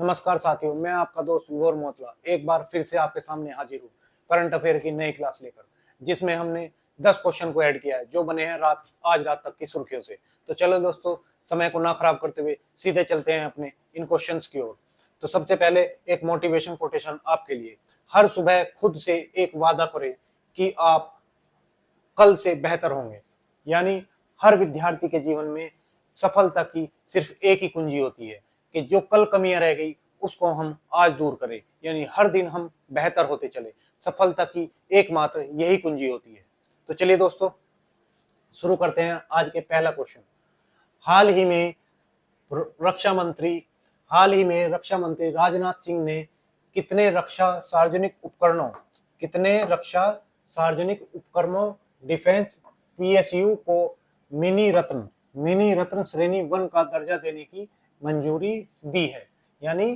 नमस्कार साथियों, मैं आपका दोस्त गौर मोतला एक बार फिर से आपके सामने हाजिर हूँ करंट अफेयर की नई क्लास लेकर, जिसमें हमने 10 क्वेश्चन को ऐड किया है जो बने हैं आज रात तक की सुर्खियों से। तो चलो दोस्तों, समय को ना खराब करते हुए सीधे चलते हैं अपने इन क्वेश्चंस की ओर। तो सबसे पहले एक मोटिवेशन कोटेशन आपके लिए। हर सुबह खुद से एक वादा करें कि आप कल से बेहतर होंगे। यानी हर विद्यार्थी के जीवन में सफलता की सिर्फ एक ही कुंजी होती है कि जो कल कमियां रह गई उसको हम आज दूर करें। यानी हर दिन हम बेहतर होते चले। सफलता की एकमात्र यही कुंजी होती है। तो चलिए दोस्तों, शुरू करते हैं आज के पहला क्वेश्चन। हाल ही में रक्षा मंत्री रक्षा मंत्री राजनाथ सिंह ने कितने रक्षा सार्वजनिक उपकरणों डिफेंस पीएसयू को मिनी रत्न श्रेणी 1 का दर्जा देने की मंजूरी दी है। यानी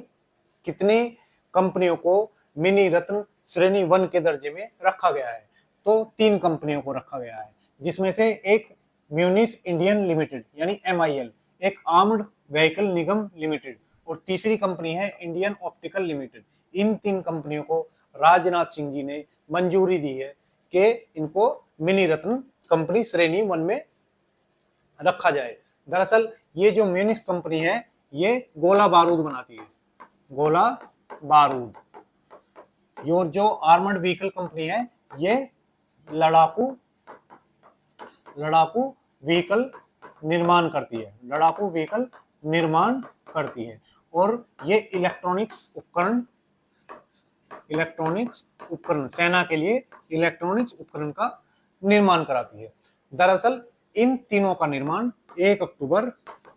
कितनी कंपनियों को मिनी रत्न श्रेणी 1 के दर्जे में रखा गया है? तो 3 कंपनियों को रखा गया है, जिसमें से एक म्यूनिस इंडियन लिमिटेड यानी MIL, एक आर्म्ड व्हीकल निगम लिमिटेड और तीसरी कंपनी है इंडियन ऑप्टिकल लिमिटेड। इन 3 कंपनियों को राजनाथ सिंह जी ने मंजूरी दी है कि इनको मिनी रत्न कंपनी श्रेणी 1 में रखा जाए। दरअसल ये जो म्यूनिस कंपनी है ये गोला बारूद बनाती है, गोला बारूद। और जो आर्मर्ड व्हीकल कंपनी है ये लड़ाकू व्हीकल निर्माण करती है और ये इलेक्ट्रॉनिक्स उपकरण सेना के लिए इलेक्ट्रॉनिक्स उपकरण का निर्माण कराती है। दरअसल इन तीनों का निर्माण 1 अक्टूबर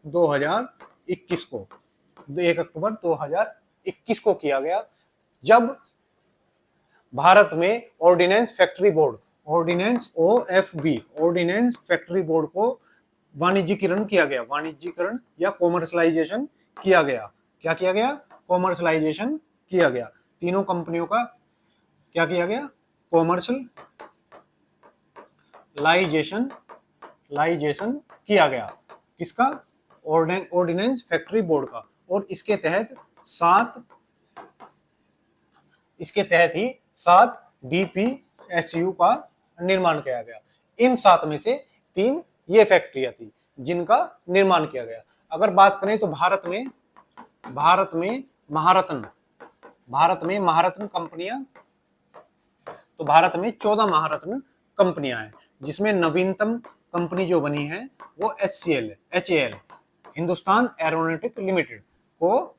2021 को किया गया, जब भारत में ऑर्डिनेंस फैक्ट्री बोर्ड को वाणिज्यीकरण या कॉमर्शलाइजेशन किया गया। क्या किया गया? कॉमर्शलाइजेशन किया गया। तीनों कंपनियों का क्या किया गया? कॉमर्शलाइजेशन किया गया। किसका? ऑर्डिनेंस फैक्ट्री बोर्ड का। और इसके तहत ही 7 DPSU का निर्माण किया गया। इन 7 में से 3 ये फैक्ट्रियां थी जिनका निर्माण किया गया। अगर बात करें तो भारत में महारत्न कंपनियां, तो भारत में 14 महारत्न कंपनियां हैं, जिसमें नवीनतम कंपनी जो बनी है वो HAL हिंदुस्तान एरोनॉटिक लिमिटेड को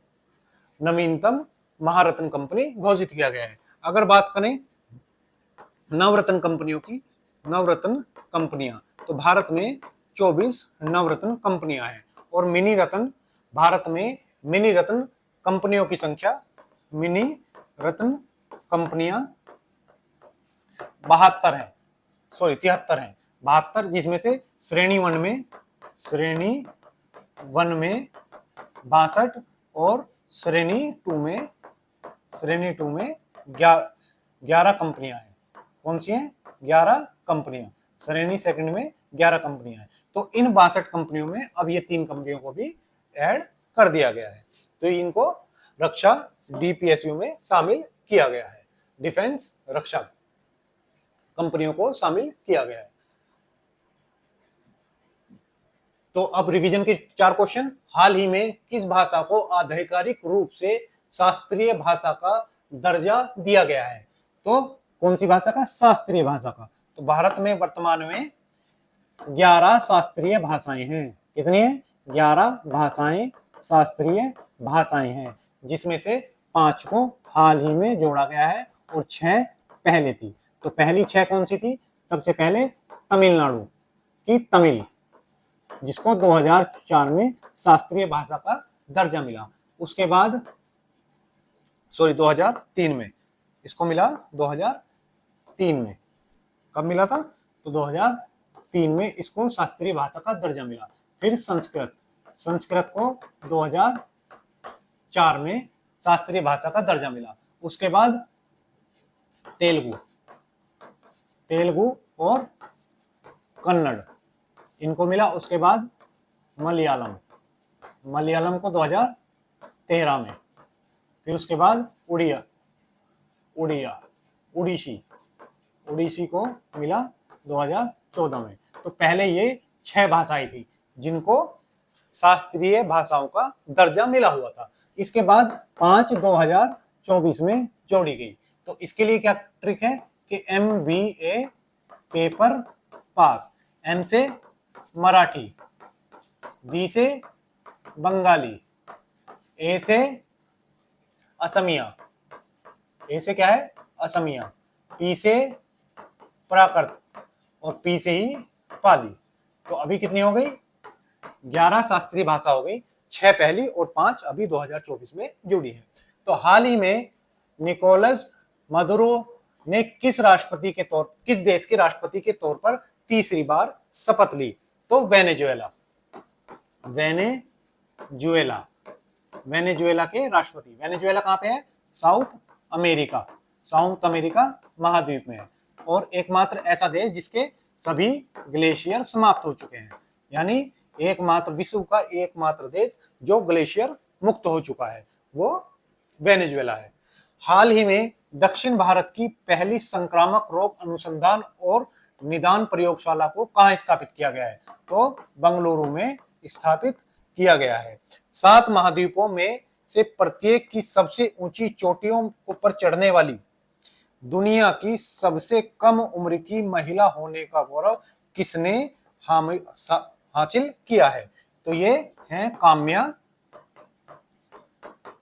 नवीनतम महारत्न कंपनी घोषित किया गया है। अगर बात करें नवरत्न कंपनियां, तो भारत में 24 नवरत्न कंपनियां हैं और भारत में मिनी रत्न कंपनियों की संख्या 73 है, 72, जिसमें से श्रेणी 1 में 62 और श्रेणी 2 में 11 कंपनियां हैं। कौन सी हैं? 11 कंपनियां। श्रेणी सेकंड में 11 कंपनियां हैं। तो इन 62 कंपनियों में अब ये 3 कंपनियों को भी ऐड कर दिया गया है, तो इनको रक्षा DPSU में शामिल किया गया है। डिफेंस रक्षा कंपनियों को शामिल किया गया है। तो अब रिवीजन के 4 क्वेश्चन। हाल ही में किस भाषा को आधिकारिक रूप से शास्त्रीय भाषा का दर्जा दिया गया है? तो कौन सी भाषा का? शास्त्रीय भाषा का। तो भारत में वर्तमान में 11 शास्त्रीय भाषाएं हैं। कितनी है? 11 भाषाएं शास्त्रीय भाषाएं हैं, जिसमें से 5 को हाल ही में जोड़ा गया है और 6 पहले थी। तो पहली 6 कौन सी थी? सबसे पहले तमिलनाडु की तमिल, जिसको 2004 में शास्त्रीय भाषा का दर्जा मिला। उसके बाद 2003 में इसको मिला। 2003 में कब मिला था? तो 2003 में इसको शास्त्रीय भाषा का दर्जा मिला। फिर संस्कृत को 2004 में शास्त्रीय भाषा का दर्जा मिला। उसके बाद तेलुगु और कन्नड़ इनको मिला। उसके बाद मलयालम को 2013 में फिर उसके बाद उड़िया, उड़िया, उड़ीसी, उड़ीसी को मिला 2014 में। तो पहले ये 6 भाषाएं थी जिनको शास्त्रीय भाषाओं का दर्जा मिला हुआ था। इसके बाद 5 2024 में जोड़ी गई। तो इसके लिए क्या ट्रिक है कि MBA पेपर पास, M से मराठी, B से बंगाली, A से असमिया, A से क्या है असमिया, P से प्राकृत और P से ही पाली। तो अभी कितनी हो गई 11 शास्त्रीय भाषा हो गई, 6 पहली और 5 अभी 2024 में जुड़ी है। तो हाल ही में निकोलस मदुरो ने किस देश के राष्ट्रपति के तौर पर तीसरी बार शपथ ली? तो वेनेजुएला, वेनेजुएला, वेनेजुएला के राष्ट्रपति। वेनेजुएला कहां पे है? साउथ अमेरिका महाद्वीप में है और एकमात्र ऐसा देश जिसके सभी ग्लेशियर समाप्त हो चुके हैं, यानी एकमात्र विश्व का एकमात्र देश जो ग्लेशियर मुक्त हो चुका है वो वेनेजुएला है। हाल ही में दक्षिण भारत की पहली संक्रामक रोग अनुसंधान और निदान प्रयोगशाला को कहां स्थापित किया गया है? तो बंगलुरु में स्थापित किया गया है। 7 महाद्वीपों में से प्रत्येक की सबसे ऊंची चोटियों पर चढ़ने वाली दुनिया की सबसे कम उम्र की महिला होने का गौरव किसने हासिल किया है? तो ये है काम्या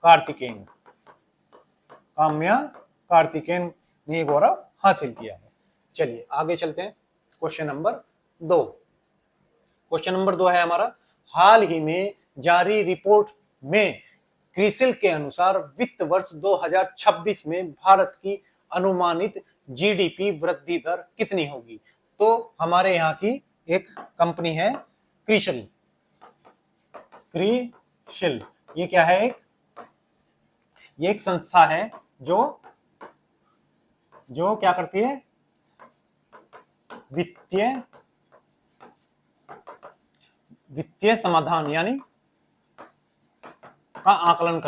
कार्तिकेयन। काम्या कार्तिकेयन ने गौरव हासिल किया है। चलिए आगे चलते हैं। Question number 2। क्वेश्चन नंबर 2 है हमारा, हाल ही में जारी रिपोर्ट में क्रिसिल के अनुसार वित्त वर्ष 2026 में भारत की अनुमानित जीडीपी वृद्धि दर कितनी होगी? तो हमारे यहाँ की एक कंपनी है क्रिसिल। क्रिसिल ये क्या है? ये एक संस्था है जो क्या करती है? वित्तीय समाधान यानी का आकलन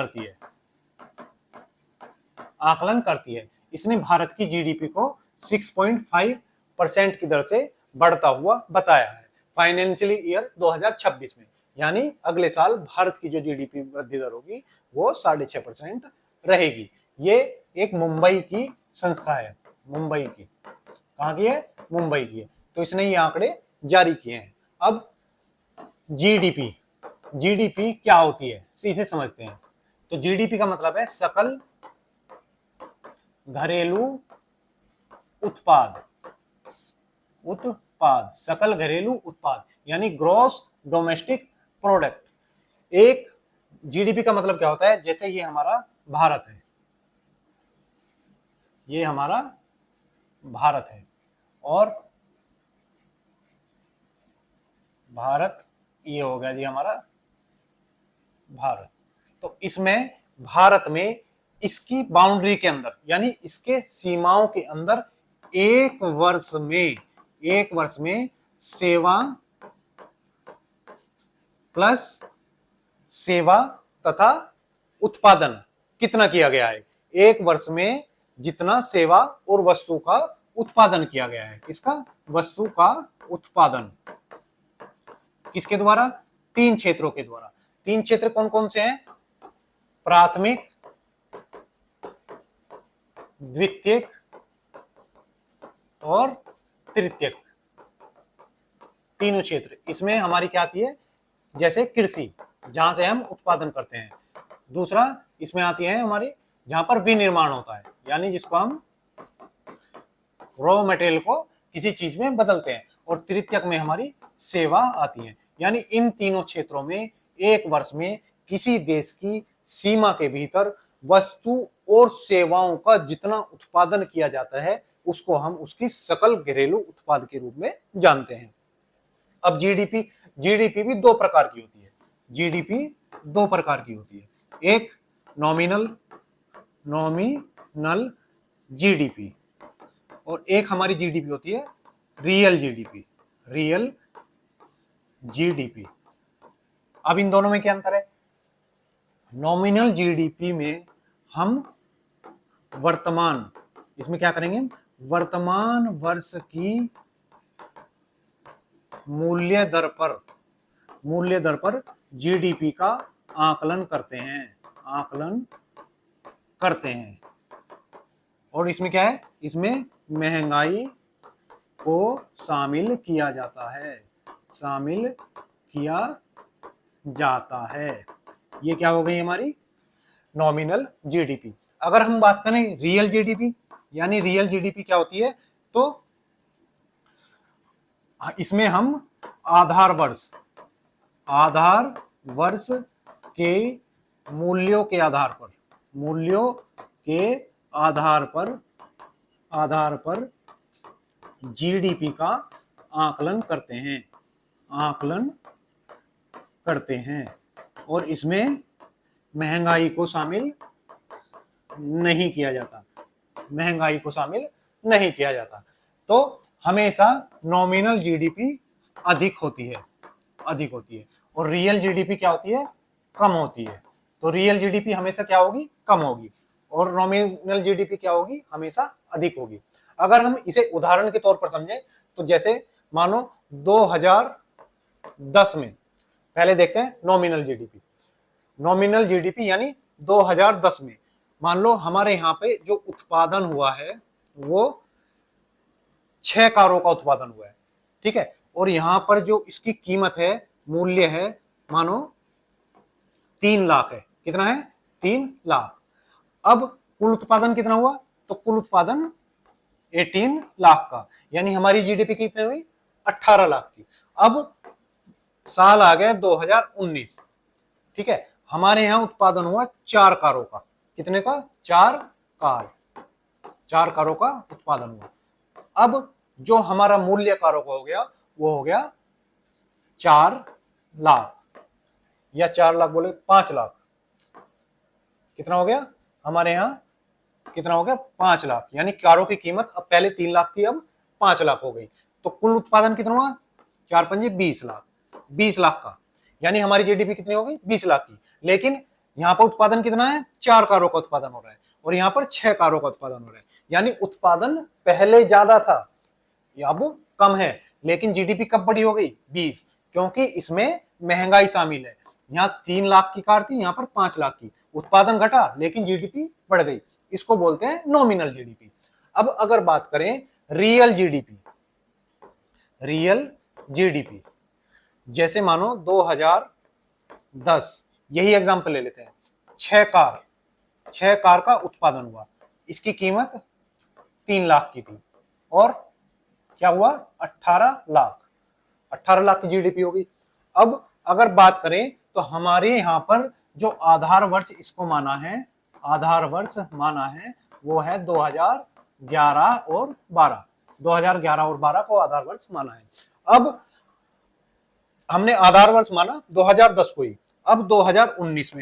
करती है। इसने भारत की जीडीपी को 6.5% की दर से बढ़ता हुआ बताया है फाइनेंशियल ईयर 2026 में, यानी अगले साल भारत की जो जीडीपी वृद्धि दर होगी वो 6.5% रहेगी। ये एक मुंबई की संस्था है, मुंबई की। कहाँ की है? मुंबई की है। तो इसने ये आंकड़े जारी किए हैं। अब जीडीपी क्या होती है इसे समझते हैं। तो जीडीपी का मतलब है सकल घरेलू उत्पाद, सकल घरेलू उत्पाद यानी ग्रॉस डोमेस्टिक प्रोडक्ट। एक जीडीपी का मतलब क्या होता है? जैसे ये हमारा भारत है, ये हमारा भारत है और भारत ये हो गया जी हमारा भारत। तो इसमें भारत में इसकी बाउंड्री के अंदर यानी इसके सीमाओं के अंदर एक वर्ष में सेवा प्लस सेवा तथा उत्पादन कितना किया गया है? एक वर्ष में जितना सेवा और वस्तु का उत्पादन किया गया है। किसका? वस्तु का उत्पादन। किसके द्वारा? 3 क्षेत्रों के द्वारा। 3 क्षेत्र कौन कौन से हैं? प्राथमिक, द्वितीयक और तृतीयक, तीनों क्षेत्र। इसमें हमारी क्या आती है? जैसे कृषि, जहां से हम उत्पादन करते हैं। दूसरा इसमें आती है हमारी जहां पर विनिर्माण होता है, यानी जिसको हम रॉ मटेरियल को किसी चीज में बदलते हैं। और तृतीयक में हमारी सेवा आती है। यानी इन तीनों क्षेत्रों में एक वर्ष में किसी देश की सीमा के भीतर वस्तु और सेवाओं का जितना उत्पादन किया जाता है उसको हम उसकी सकल घरेलू उत्पाद के रूप में जानते हैं। अब जीडीपी भी 2 प्रकार की होती है। जीडीपी 2 प्रकार की होती है। एक नॉमिनल जीडीपी और एक हमारी जीडीपी होती है रियल जीडीपी। अब इन दोनों में क्या अंतर है? नॉमिनल जीडीपी में हम वर्तमान, इसमें क्या करेंगे, वर्तमान वर्ष की मूल्य दर पर जीडीपी का आकलन करते हैं। और इसमें क्या है, इसमें महंगाई को शामिल किया जाता है। ये क्या हो गई हमारी नॉमिनल जीडीपी। अगर हम बात करें रियल जीडीपी, यानी रियल जीडीपी क्या होती है, तो इसमें हम आधार वर्ष के मूल्यों के आधार पर जीडीपी का आकलन करते हैं और इसमें महंगाई को शामिल नहीं किया जाता। तो हमेशा नॉमिनल जीडीपी अधिक होती है और रियल जीडीपी क्या होती है, कम होती है। तो रियल जीडीपी हमेशा क्या होगी, कम होगी, और नॉमिनल जीडीपी क्या होगी, हमेशा अधिक होगी। अगर हम इसे उदाहरण के तौर पर समझें तो जैसे मानो 2010 में, पहले देखते हैं नॉमिनल जीडीपी यानी 2010 में मान लो हमारे यहाँ पे जो उत्पादन हुआ है वो 6 कारों का उत्पादन हुआ है, ठीक है, और यहाँ पर जो इसकी कीमत है, मूल्य है, मानो 3 लाख है। कितना है, 3 लाख। अब कुल उत्पादन कितना हुआ, तो कुल उत्पादन 18 लाख का, यानी हमारी जीडीपी कितनी हुई, 18 लाख की। अब साल आ गया 2019, ठीक है, हमारे यहाँ उत्पादन हुआ 4 कारों का। कितने का, 4 कारों का उत्पादन हुआ। अब जो हमारा मूल्य कारों का हो गया वो हो गया 4 लाख, या 4 लाख बोले 5 लाख। कितना हो गया हमारे यहाँ, कितना हो गया, 5 लाख, यानी कारों की कीमत अब पहले 3 लाख थी, अब 5 लाख हो गई। तो कुल उत्पादन कितना हुआ, 4 पंजे 20 लाख, 20 लाख का, यानी हमारी जीडीपी कितनी हो गई, 20 लाख की। लेकिन यहाँ पर उत्पादन कितना है, 4 कारों का उत्पादन हो रहा है और यहाँ पर 6 कारों का उत्पादन हो रहा है, यानी उत्पादन पहले ज्यादा था, अब कम है, लेकिन जीडीपी कब बड़ी हो गई, 20, क्योंकि इसमें महंगाई शामिल है। यहाँ 3 लाख की कार थी, यहाँ पर 5 लाख की, उत्पादन घटा लेकिन जीडीपी बढ़ गई, इसको बोलते हैं नॉमिनल जीडीपी। अब अगर बात करें रियल जीडीपी, जैसे मानो 2010, यही एग्जांपल ले लेते हैं, 6 कार का उत्पादन हुआ, इसकी कीमत 3 लाख की थी और क्या हुआ, 18 लाख की जीडीपी होगी। अब अगर बात करें तो हमारे यहाँ पर जो आधार वर्ष इसको माना है, वो है 2011 और 12 को आधार वर्ष माना है। अब हमने आधार वर्ष माना 2010 को ही। अब 2019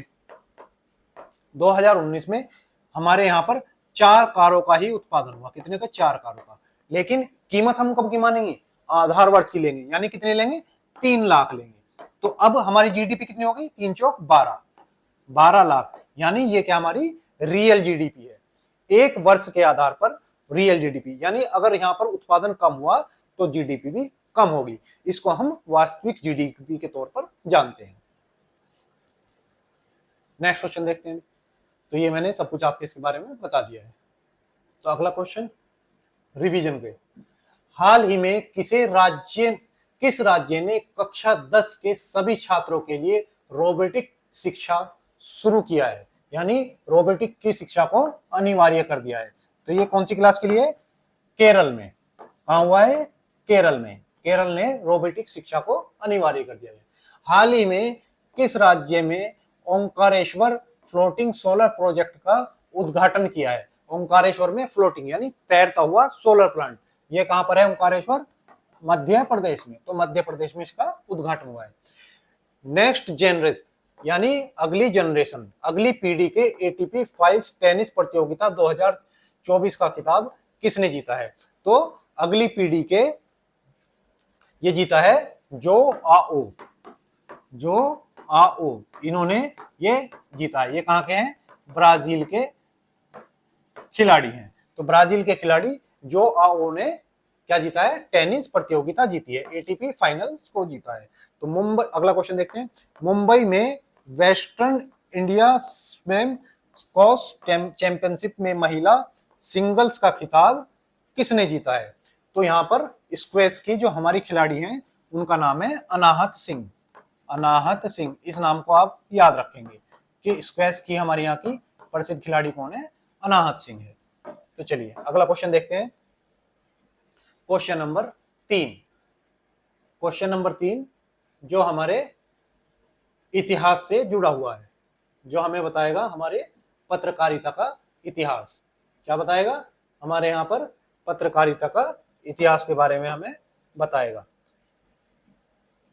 में हमारे यहाँ पर 4 कारों का ही उत्पादन हुआ। कितने का, 4 कारों का। लेकिन कीमत हम कब की मानेंगे, आधार वर्ष की लेंगे, यानी कितने लेंगे, 3 लाख लेंगे। तो अब हमारी जीडीपी कितनी हो गई, 3 चौक 12 लाख, यानी ये क्या हमारी रियल जीडीपी है। एक वर्ष के आधार पर रियल जीडीपी, यानी अगर यहाँ पर उत्पादन कम हुआ तो जीडीपी भी कम होगी। इसको हम वास्तविक जीडीपी के तौर पर जानते हैं। नेक्स्ट क्वेश्चन देखते हैं। तो ये मैंने सब कुछ आपके इसके बारे में बता दिया है। तो अगला क्वेश्चन रिवीजन पे, हाल ही में किस राज्य ने कक्षा 10 के सभी छात्रों के लिए रोबोटिक शिक्षा शुरू किया है, यानी रोबोटिक की शिक्षा को अनिवार्य कर दिया है। तो ये कौन सी क्लास के लिए, केरल में। कहां हुआ है, केरल ने रोबोटिक शिक्षा को अनिवार्य कर दिया है। हाल ही में किस राज्य में ओंकारेश्वर फ्लोटिंग सोलर प्रोजेक्ट का उद्घाटन किया है। ओंकारेश्वर में फ्लोटिंग यानी तैरता हुआ सोलर प्लांट, ये कहां पर है, ओंकारेश्वर, मध्य प्रदेश में। तो मध्य प्रदेश में इसका उद्घाटन हुआ है। नेक्स्ट जनरेशन यानी अगली जनरेशन, अगली पीढ़ी के एटीपी फाइल्स टेनिस प्रतियोगिता 2024 का खिताब किसने जीता है। तो अगली पीढ़ी के ये जीता है जो आओ, इन्होंने ये जीता है। ये कहां के हैं, ब्राजील के खिलाड़ी हैं। तो ब्राजील के खिलाड़ी जोआओ ने क्या जीता है, टेनिस प्रतियोगिता जीती है, एटीपी फाइनल्स को जीता है। तो मुंबई, अगला क्वेश्चन देखते हैं, मुंबई में वेस्टर्न इंडिया स्वयं स्क्वॉश चैंपियनशिप में महिला सिंगल्स का खिताब किसने जीता है? तो यहाँ पर स्क्वैश की जो हमारी खिलाड़ी हैं उनका नाम है अनाहत सिंह। अनाहत सिंह, इस नाम को आप याद रखेंगे कि स्क्वैश की हमारे यहाँ की प्रसिद्ध खिलाड़ी कौन है, अनाहत सिंह है। तो चलिए अगला क्वेश्चन देखते हैं, क्वेश्चन नंबर 3। क्वेश्चन नंबर 3 जो हमारे इतिहास से जुड़ा हुआ है, जो हमें बताएगा हमारे पत्रकारिता का इतिहास। क्या बताएगा? हमारे यहाँ पर पत्रकारिता का इतिहास के बारे में हमें बताएगा।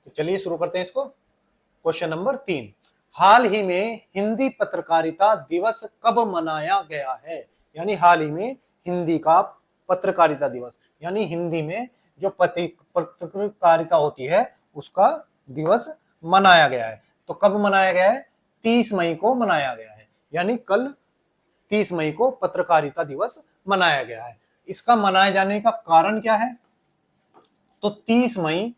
तो चलिए शुरू करते हैं इसको। क्वेश्चन नंबर 3, हाल ही में हिंदी पत्रकारिता दिवस कब मनाया गया है? यानी हाल ही में हिंदी का पत्रकारिता दिवस, यानी हिंदी में जो पत्रकारिता होती है उसका दिवस मनाया गया है। तो कब मनाया गया है? 30 मई को मनाया गया है, यानी कल 30 मई को पत्रकारिता दिवस मनाया गया है। इसका मनाए जाने का कारण क्या है? तो 30 मई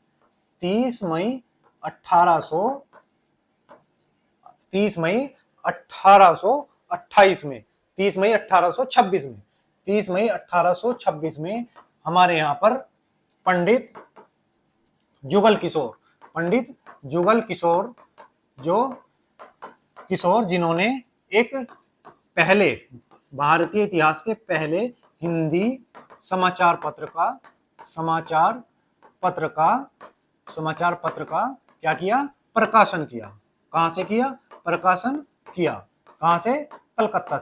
1828 में, 30 मई 1826 में, 30 मई 1826 में हमारे यहाँ पर पंडित जुगल किशोर जिन्होंने एक पहले भारतीय इतिहास के पहले हिंदी समाचार पत्र का क्या किया? प्रकाशन किया। कहां से किया? प्रकाशन किया। कहां से? कलकत्ता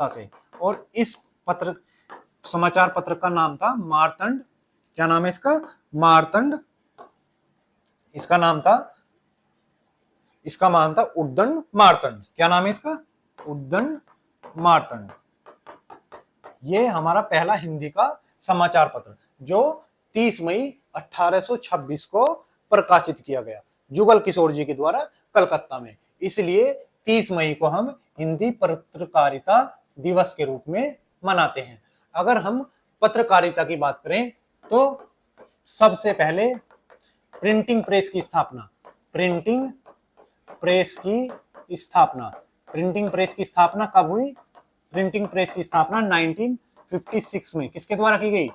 से। और इस समाचार पत्र का नाम था मार्तंड। क्या नाम है इसका? मार्तंड। इसका नाम था उद्दंड मार्तंड। क्या नाम है इसका? उद्दंड मार्तंड। ये हमारा पहला हिंदी का समाचार पत्र जो 30 मई 1826 को प्रकाशित किया गया जुगल किशोर जी के द्वारा कलकत्ता में। इसलिए 30 मई को हम हिंदी पत्रकारिता दिवस के रूप में मनाते हैं। अगर हम पत्रकारिता की बात करें तो सबसे पहले प्रिंटिंग प्रेस की स्थापना कब हुई? प्रिंटिंग प्रेस की स्थापना 1956 में किसके द्वारा की गई?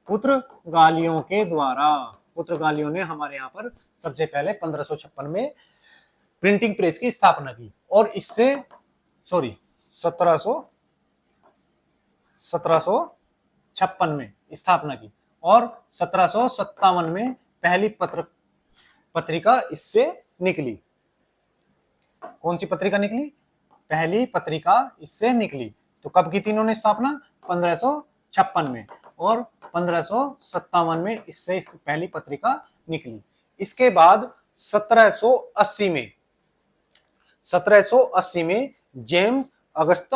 पुर्तगालियों के द्वारा। पुर्तगालियों ने हमारे यहाँ पर सबसे पहले 1556 में प्रिंटिंग प्रेस की स्थापना की और इससे 1756 में स्थापना की और 1757 में पहली पत्रिका इससे निकली। कौन सी पत्रिका निकली? पहली पत्रिका इससे निकली। तो कब की थी इन्होंने स्थापना? 1556 में, और 1557 में इससे पहली पत्रिका निकली। इसके बाद 1780 में जेम्स अगस्त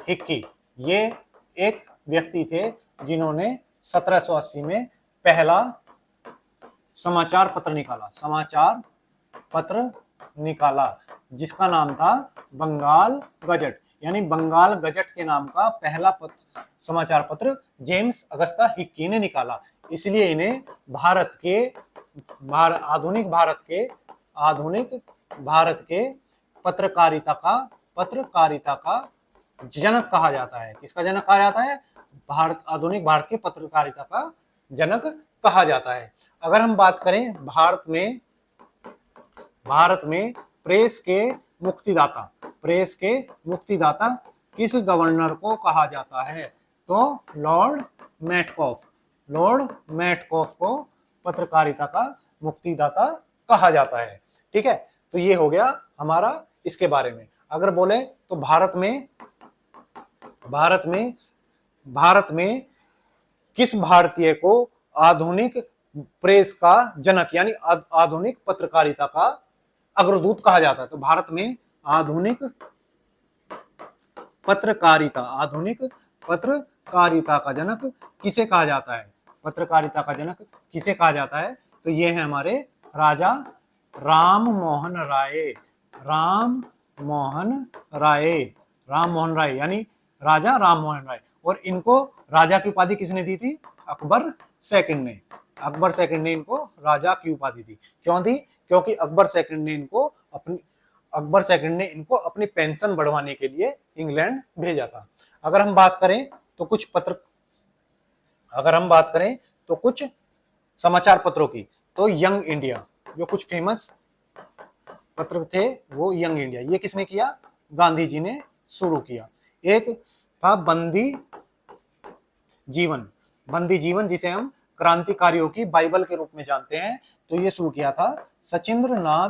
हिक्की ये एक व्यक्ति थे जिन्होंने 1780 में पहला समाचार पत्र निकाला जिसका नाम था बंगाल गजट। यानी बंगाल गजट के नाम का पहला समाचार पत्र जेम्स अगस्ता हिक्की ने निकाला। इसलिए इन्हें आधुनिक भारत के पत्रकारिता का जनक कहा जाता है। किसका जनक कहा जाता है? आधुनिक भारत के पत्रकारिता का जनक कहा जाता है। अगर हम बात करें भारत में प्रेस के मुक्तिदाता किस गवर्नर को कहा जाता है? तो लॉर्ड मेटकॉफ को पत्रकारिता का मुक्तिदाता कहा जाता है। ठीक है, तो ये हो गया हमारा इसके बारे में। अगर बोले तो भारत में किस भारतीय को आधुनिक प्रेस का जनक यानी आधुनिक पत्रकारिता का अग्रदूत कहा जाता है? तो भारत में आधुनिक पत्रकारिता का जनक किसे कहा जाता है? पत्रकारिता का जनक किसे कहा जाता है? तो तो ये है हमारे राजा राम मोहन राय। राम मोहन राय, राम मोहन राय यानी राजा राम मोहन राय। और इनको राजा की उपाधि किसने दी थी? अकबर सेकंड ने। अकबर सेकंड ने इनको राजा की उपाधि दी। क्यों दी? क्योंकि अकबर सेकंड ने इनको अपनी पेंशन बढ़वाने के लिए इंग्लैंड भेजा था। अगर हम बात करें तो कुछ समाचार पत्रों की, तो यंग इंडिया, जो कुछ फेमस पत्र थे वो यंग इंडिया, ये किसने किया? गांधी जी ने शुरू किया। एक था बंदी जीवन जिसे हम क्रांतिकारियों की बाइबल के रूप में जानते हैं, तो ये शुरू किया था सचिंद्रनाथ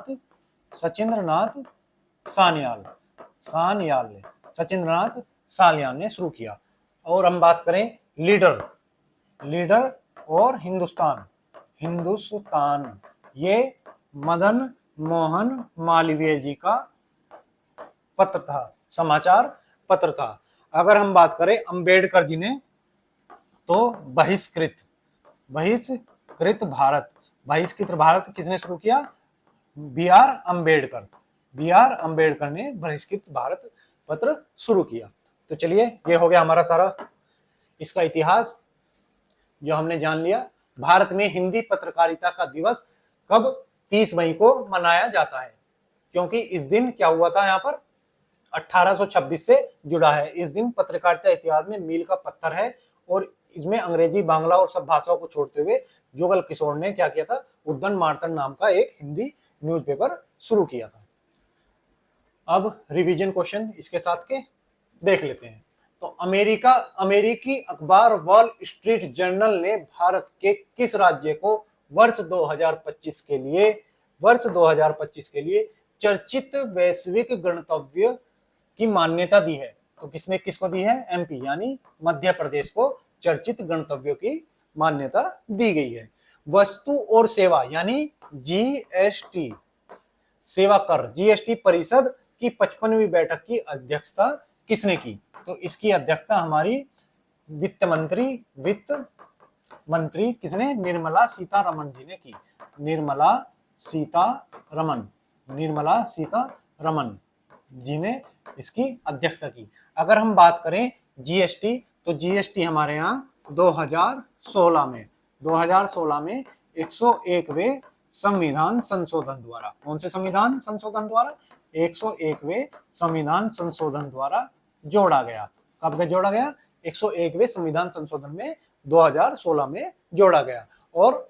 सान्याल ने शुरू किया। और हम बात करें लीडर और हिंदुस्तान, ये मदन मोहन मालवीय जी का पत्र था, समाचार पत्र था। अगर हम बात करें अंबेडकर जी ने, तो बहिष्कृत भारत किसने शुरू किया? बी आर अंबेडकर ने बहिष्कृत भारत पत्र शुरू किया। तो चलिए, ये हो गया हमारा सारा इसका इतिहास जो हमने जान लिया। भारत में हिंदी पत्रकारिता का दिवस कब 30 मई को मनाया जाता है? क्योंकि इस दिन क्या हुआ था, यहाँ पर 1826 से जुड़ा है। इस दिन पत्रकारिता इतिहास में मील का पत्थर है और इसमें अंग्रेजी, बांग्ला और सब भाषाओं को छोड़ते हुए जुगल किशोर ने क्या किया था? उद्दंड मार्तंड नाम का एक हिंदी न्यूज़पेपर शुरू किया था। अब रिवीजन क्वेश्चन इसके साथ के देख लेते हैं। तो अमेरिकी अखबार वॉल स्ट्रीट जर्नल ने भारत के किस राज्य को वर्ष 2025 के लिए चर्चित वैश्विक गणतव्य की मान्यता दी है? तो किसको दी है? एमपी यानी मध्य प्रदेश को चर्चित गणतव्यों की मान्यता दी गई है। वस्तु और सेवा यानी जीएसटी, सेवा कर, जीएसटी परिषद की 55वीं बैठक की अध्यक्षता किसने की? तो इसकी अध्यक्षता हमारी वित्त मंत्री किसने? निर्मला सीतारमण जी ने की। निर्मला सीतारमण जी ने इसकी अध्यक्षता की। अगर हम बात करें जीएसटी, तो जीएसटी हमारे यहाँ 2016 में 101वें संविधान संशोधन द्वारा, कौन से संविधान संशोधन द्वारा? 101वें संविधान संशोधन द्वारा जोड़ा गया। कब जोड़ा गया? 101वें संविधान संशोधन में 2016 में जोड़ा गया। और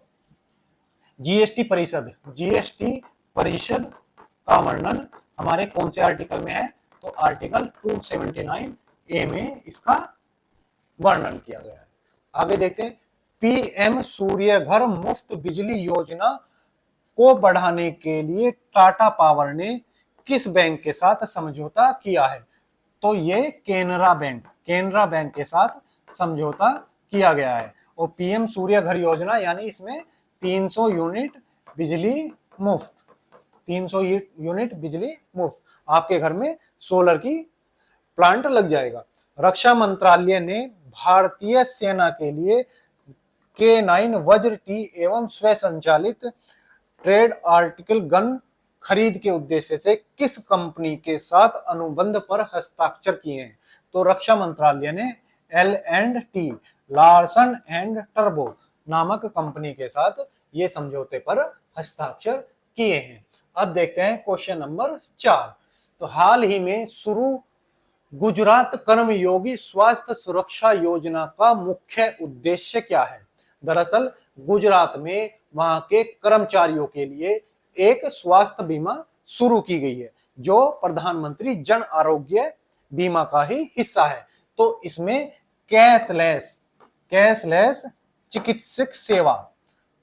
जीएसटी परिषद का वर्णन हमारे कौन से आर्टिकल में है? तो आर्टिकल 279A में इसका वर्णन किया गया है। आगे देखते हैं, पीएम सूर्य घर मुफ्त बिजली योजना को बढ़ाने के लिए टाटा पावर ने किस बैंक के साथ समझौता किया है? तो ये केनरा बैंक के साथ समझौता किया गया है। और पीएम सूर्य घर योजना यानी इसमें 300 यूनिट बिजली मुफ्त आपके घर में सोलर की प्लांट लग जाएगा। रक्षा मंत्रालय ने भारतीय सेना के लिए K9 वज्र टी एवं स्वसंचालित ट्रेड आर्टिकल गन खरीद के उद्देश्य से किस कंपनी के साथ अनुबंध पर हस्ताक्षर किए हैं? तो रक्षा मंत्रालय ने L&T, लार्सन एंड टर्बो नामक कंपनी के साथ ये समझौते पर हस्ताक्षर किए हैं। अब देखते हैं क्वेश्चन नंबर 4। तो हाल ही में शुरू गुजरात कर्मयोगी स्वास्थ्य सुरक्षा योजना का मुख्य उद्देश्य क्या है? दरअसल गुजरात में वहां के कर्मचारियों के लिए एक स्वास्थ्य बीमा शुरू की गई है जो प्रधानमंत्री जन आरोग्य बीमा का ही हिस्सा है। तो इसमें कैशलेस चिकित्सक सेवा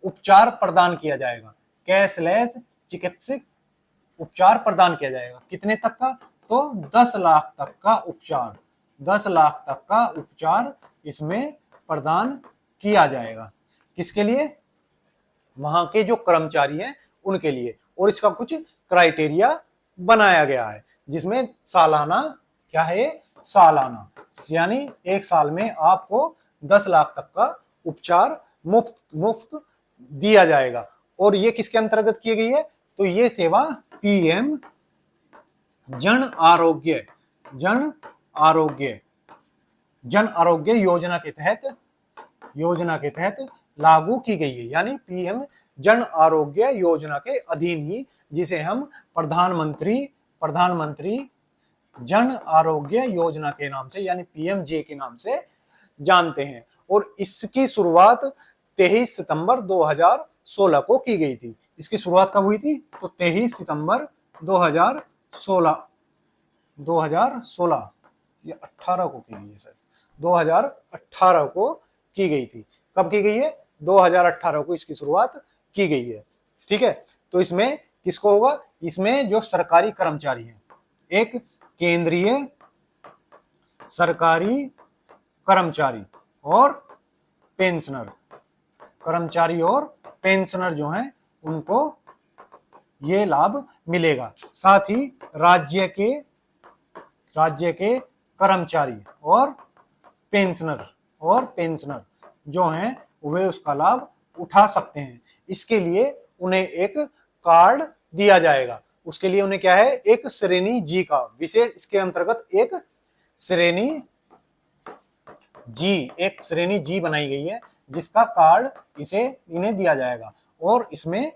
उपचार प्रदान किया जाएगा। कैशलेस चिकित्सक उपचार प्रदान किया जाएगा। कितने तक का? तो 10 लाख तक का उपचार, 10 लाख तक का उपचार इसमें प्रदान किया जाएगा। किसके लिए? वहां के जो कर्मचारी हैं उनके लिए। और इसका कुछ क्राइटेरिया बनाया गया है जिसमें सालाना, क्या है? सालाना यानी एक साल में आपको 10 लाख तक का उपचार मुफ्त दिया जाएगा। और ये किसके अंतर्गत की गई है? तो ये सेवा पीएम जन आरोग्य जन आरोग्य जन आरोग्य योजना के तहत लागू की गई है। यानी पीएम जन आरोग्य योजना के अधीन ही, जिसे हम प्रधानमंत्री जन आरोग्य योजना के नाम से यानी पीएमजे के नाम से जानते हैं। और इसकी शुरुआत 23 सितंबर 2016 को की गई थी। इसकी शुरुआत कब हुई थी? तो 23 सितंबर 2016 या 18 को की गई है, सर 2018 को की गई थी। कब की गई है? 2018 को इसकी शुरुआत की गई है। ठीक है, तो इसमें किसको होगा? इसमें जो सरकारी कर्मचारी हैं, एक केंद्रीय सरकारी कर्मचारी और पेंशनर, कर्मचारी और पेंशनर जो हैं उनको ये लाभ मिलेगा। साथ ही राज्य के कर्मचारी और पेंशनर जो हैं वे उसका लाभ उठा सकते हैं। इसके लिए उन्हें एक कार्ड दिया जाएगा। उसके लिए उन्हें क्या है? एक श्रेणी जी का विशेष, इसके अंतर्गत एक श्रेणी जी बनाई गई है, जिसका कार्ड इन्हें दिया जाएगा। और इसमें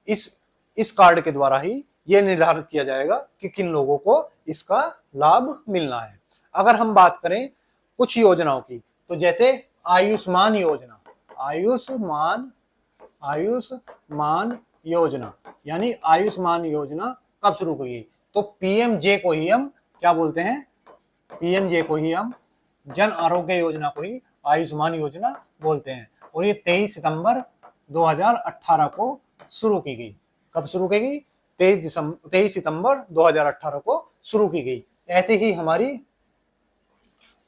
इस कार्ड के द्वारा ही यह निर्धारित किया जाएगा कि किन लोगों को इसका लाभ मिलना है। अगर हम बात करें कुछ योजनाओं की, तो जैसे आयुष्मान योजना यानी आयुष्मान योजना कब शुरू हुई? तो पीएमजे को ही हम क्या बोलते हैं? पीएमजे को ही हम जन आरोग्य योजना को ही आयुष्मान योजना बोलते हैं। और ये 23 सितंबर 2018 को शुरू की गई। कब शुरू की गई? 23 सितंबर 2018 को शुरू की गई। ऐसे ही हमारी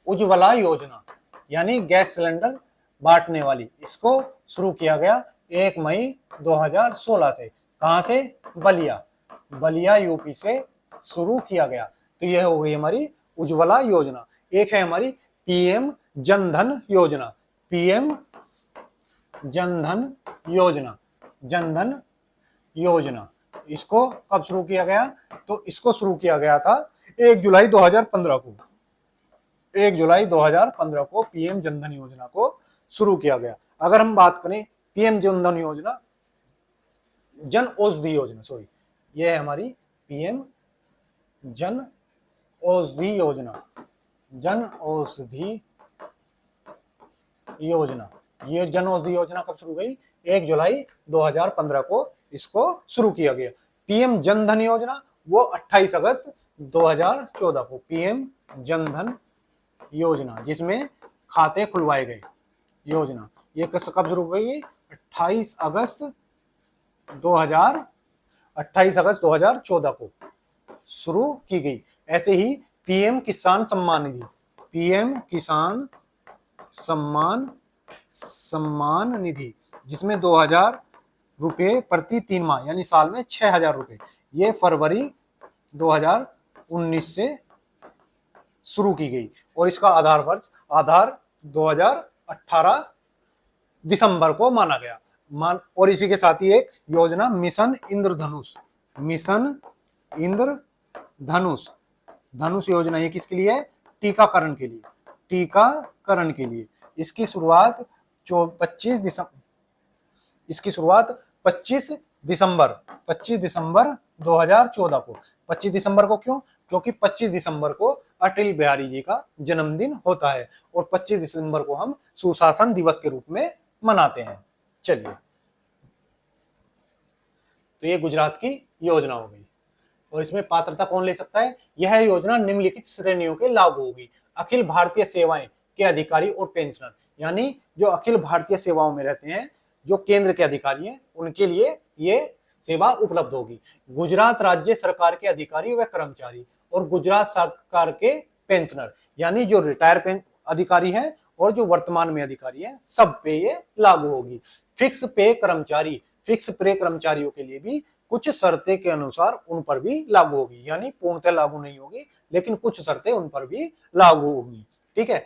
उज्ज्वला योजना यानी गैस सिलेंडर बांटने वाली, इसको शुरू किया गया 1 मई 2016 से। कहां से? बलिया यूपी से शुरू किया गया। तो यह हो गई हमारी उज्ज्वला योजना। एक है हमारी पीएम जनधन योजना। इसको कब शुरू किया गया? तो इसको शुरू किया गया था 1 जुलाई 2015 को। 1 जुलाई 2015 को पीएम जनधन योजना को शुरू किया गया। अगर हम बात करें पीएम जनधन योजना, जन औषधि योजना, सॉरी, यह है हमारी पीएम जन औषधि योजना। ये जन औषधि योजना कब शुरू हुई? 1 जुलाई 2015 को इसको शुरू किया गया। पीएम जनधन योजना वो 28 अगस्त 2014 को पीएम जनधन योजना, जिसमें खाते खुलवाए गए योजना, ये कब शुरू हुई? 28 अगस्त 2014 को शुरू की गई। ऐसे ही पीएम किसान सम्मान निधि, जिसमें 2000 रुपए प्रति 3 माह यानी साल में 6000 रुपए, ये फरवरी 2019 से शुरू की गई। और इसका आधार 2018 दिसंबर को माना गया। और इसी के साथ ही एक योजना मिशन इंद्रधनुष योजना, ये किसके लिए है? टीकाकरण के लिए। इसकी शुरुआत 25 दिसंबर 2014 को। 25 दिसंबर को क्यों? क्योंकि 25 दिसंबर को अटल बिहारी जी का जन्मदिन होता है और 25 दिसंबर को हम सुशासन दिवस के रूप में मनाते हैं। चलिए, तो ये गुजरात की योजना हो गई। और इसमें पात्रता कौन ले सकता है? यह योजना निम्नलिखित श्रेणियों के लागू होगी। अखिल भारतीय सेवाएं के अधिकारी और पेंशनर, यानी जो अखिल भारतीय सेवाओं में रहते हैं, जो केंद्र के अधिकारी हैं, उनके लिए ये सेवा उपलब्ध होगी। गुजरात राज्य सरकार के अधिकारी व कर्मचारी और गुजरात सरकार के पेंशनर, यानी जो रिटायर अधिकारी हैं और जो वर्तमान में अधिकारी हैं, सब पे ये लागू होगी। फिक्स पे कर्मचारियों के लिए भी कुछ शर्तें के अनुसार उन पर भी लागू होगी, यानी पूर्णतः लागू नहीं होगी, लेकिन कुछ शर्तें उन पर भी लागू होगी। ठीक है,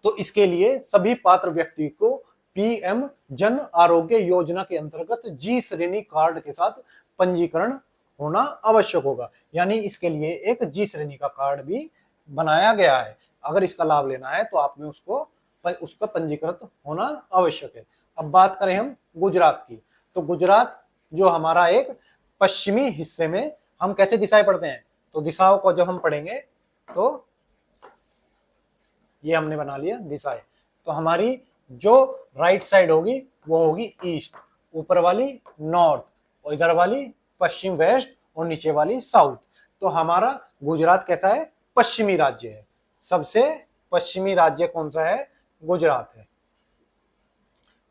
तो इसके लिए सभी पात्र व्यक्ति को पीएम जन आरोग्य योजना के अंतर्गत जी श्रेणी कार्ड के साथ पंजीकरण होना आवश्यक होगा। यानी इसके लिए एक जी श्रेणी का कार्ड भी बनाया गया है। अगर इसका लाभ लेना है तो आपने उसका पंजीकृत होना आवश्यक है। अब बात करें हम गुजरात की, तो गुजरात जो हमारा एक पश्चिमी हिस्से में, हम कैसे दिशाएं पढ़ते हैं, तो दिशाओं को जब हम पढ़ेंगे तो ये हमने बना लिया दिशाएं। तो हमारी जो राइट साइड होगी वो होगी ईस्ट, ऊपर वाली नॉर्थ, और इधर वाली पश्चिम वेस्ट, और नीचे वाली साउथ। तो हमारा गुजरात कैसा है, पश्चिमी राज्य है। सबसे पश्चिमी राज्य कौन सा है, गुजरात है।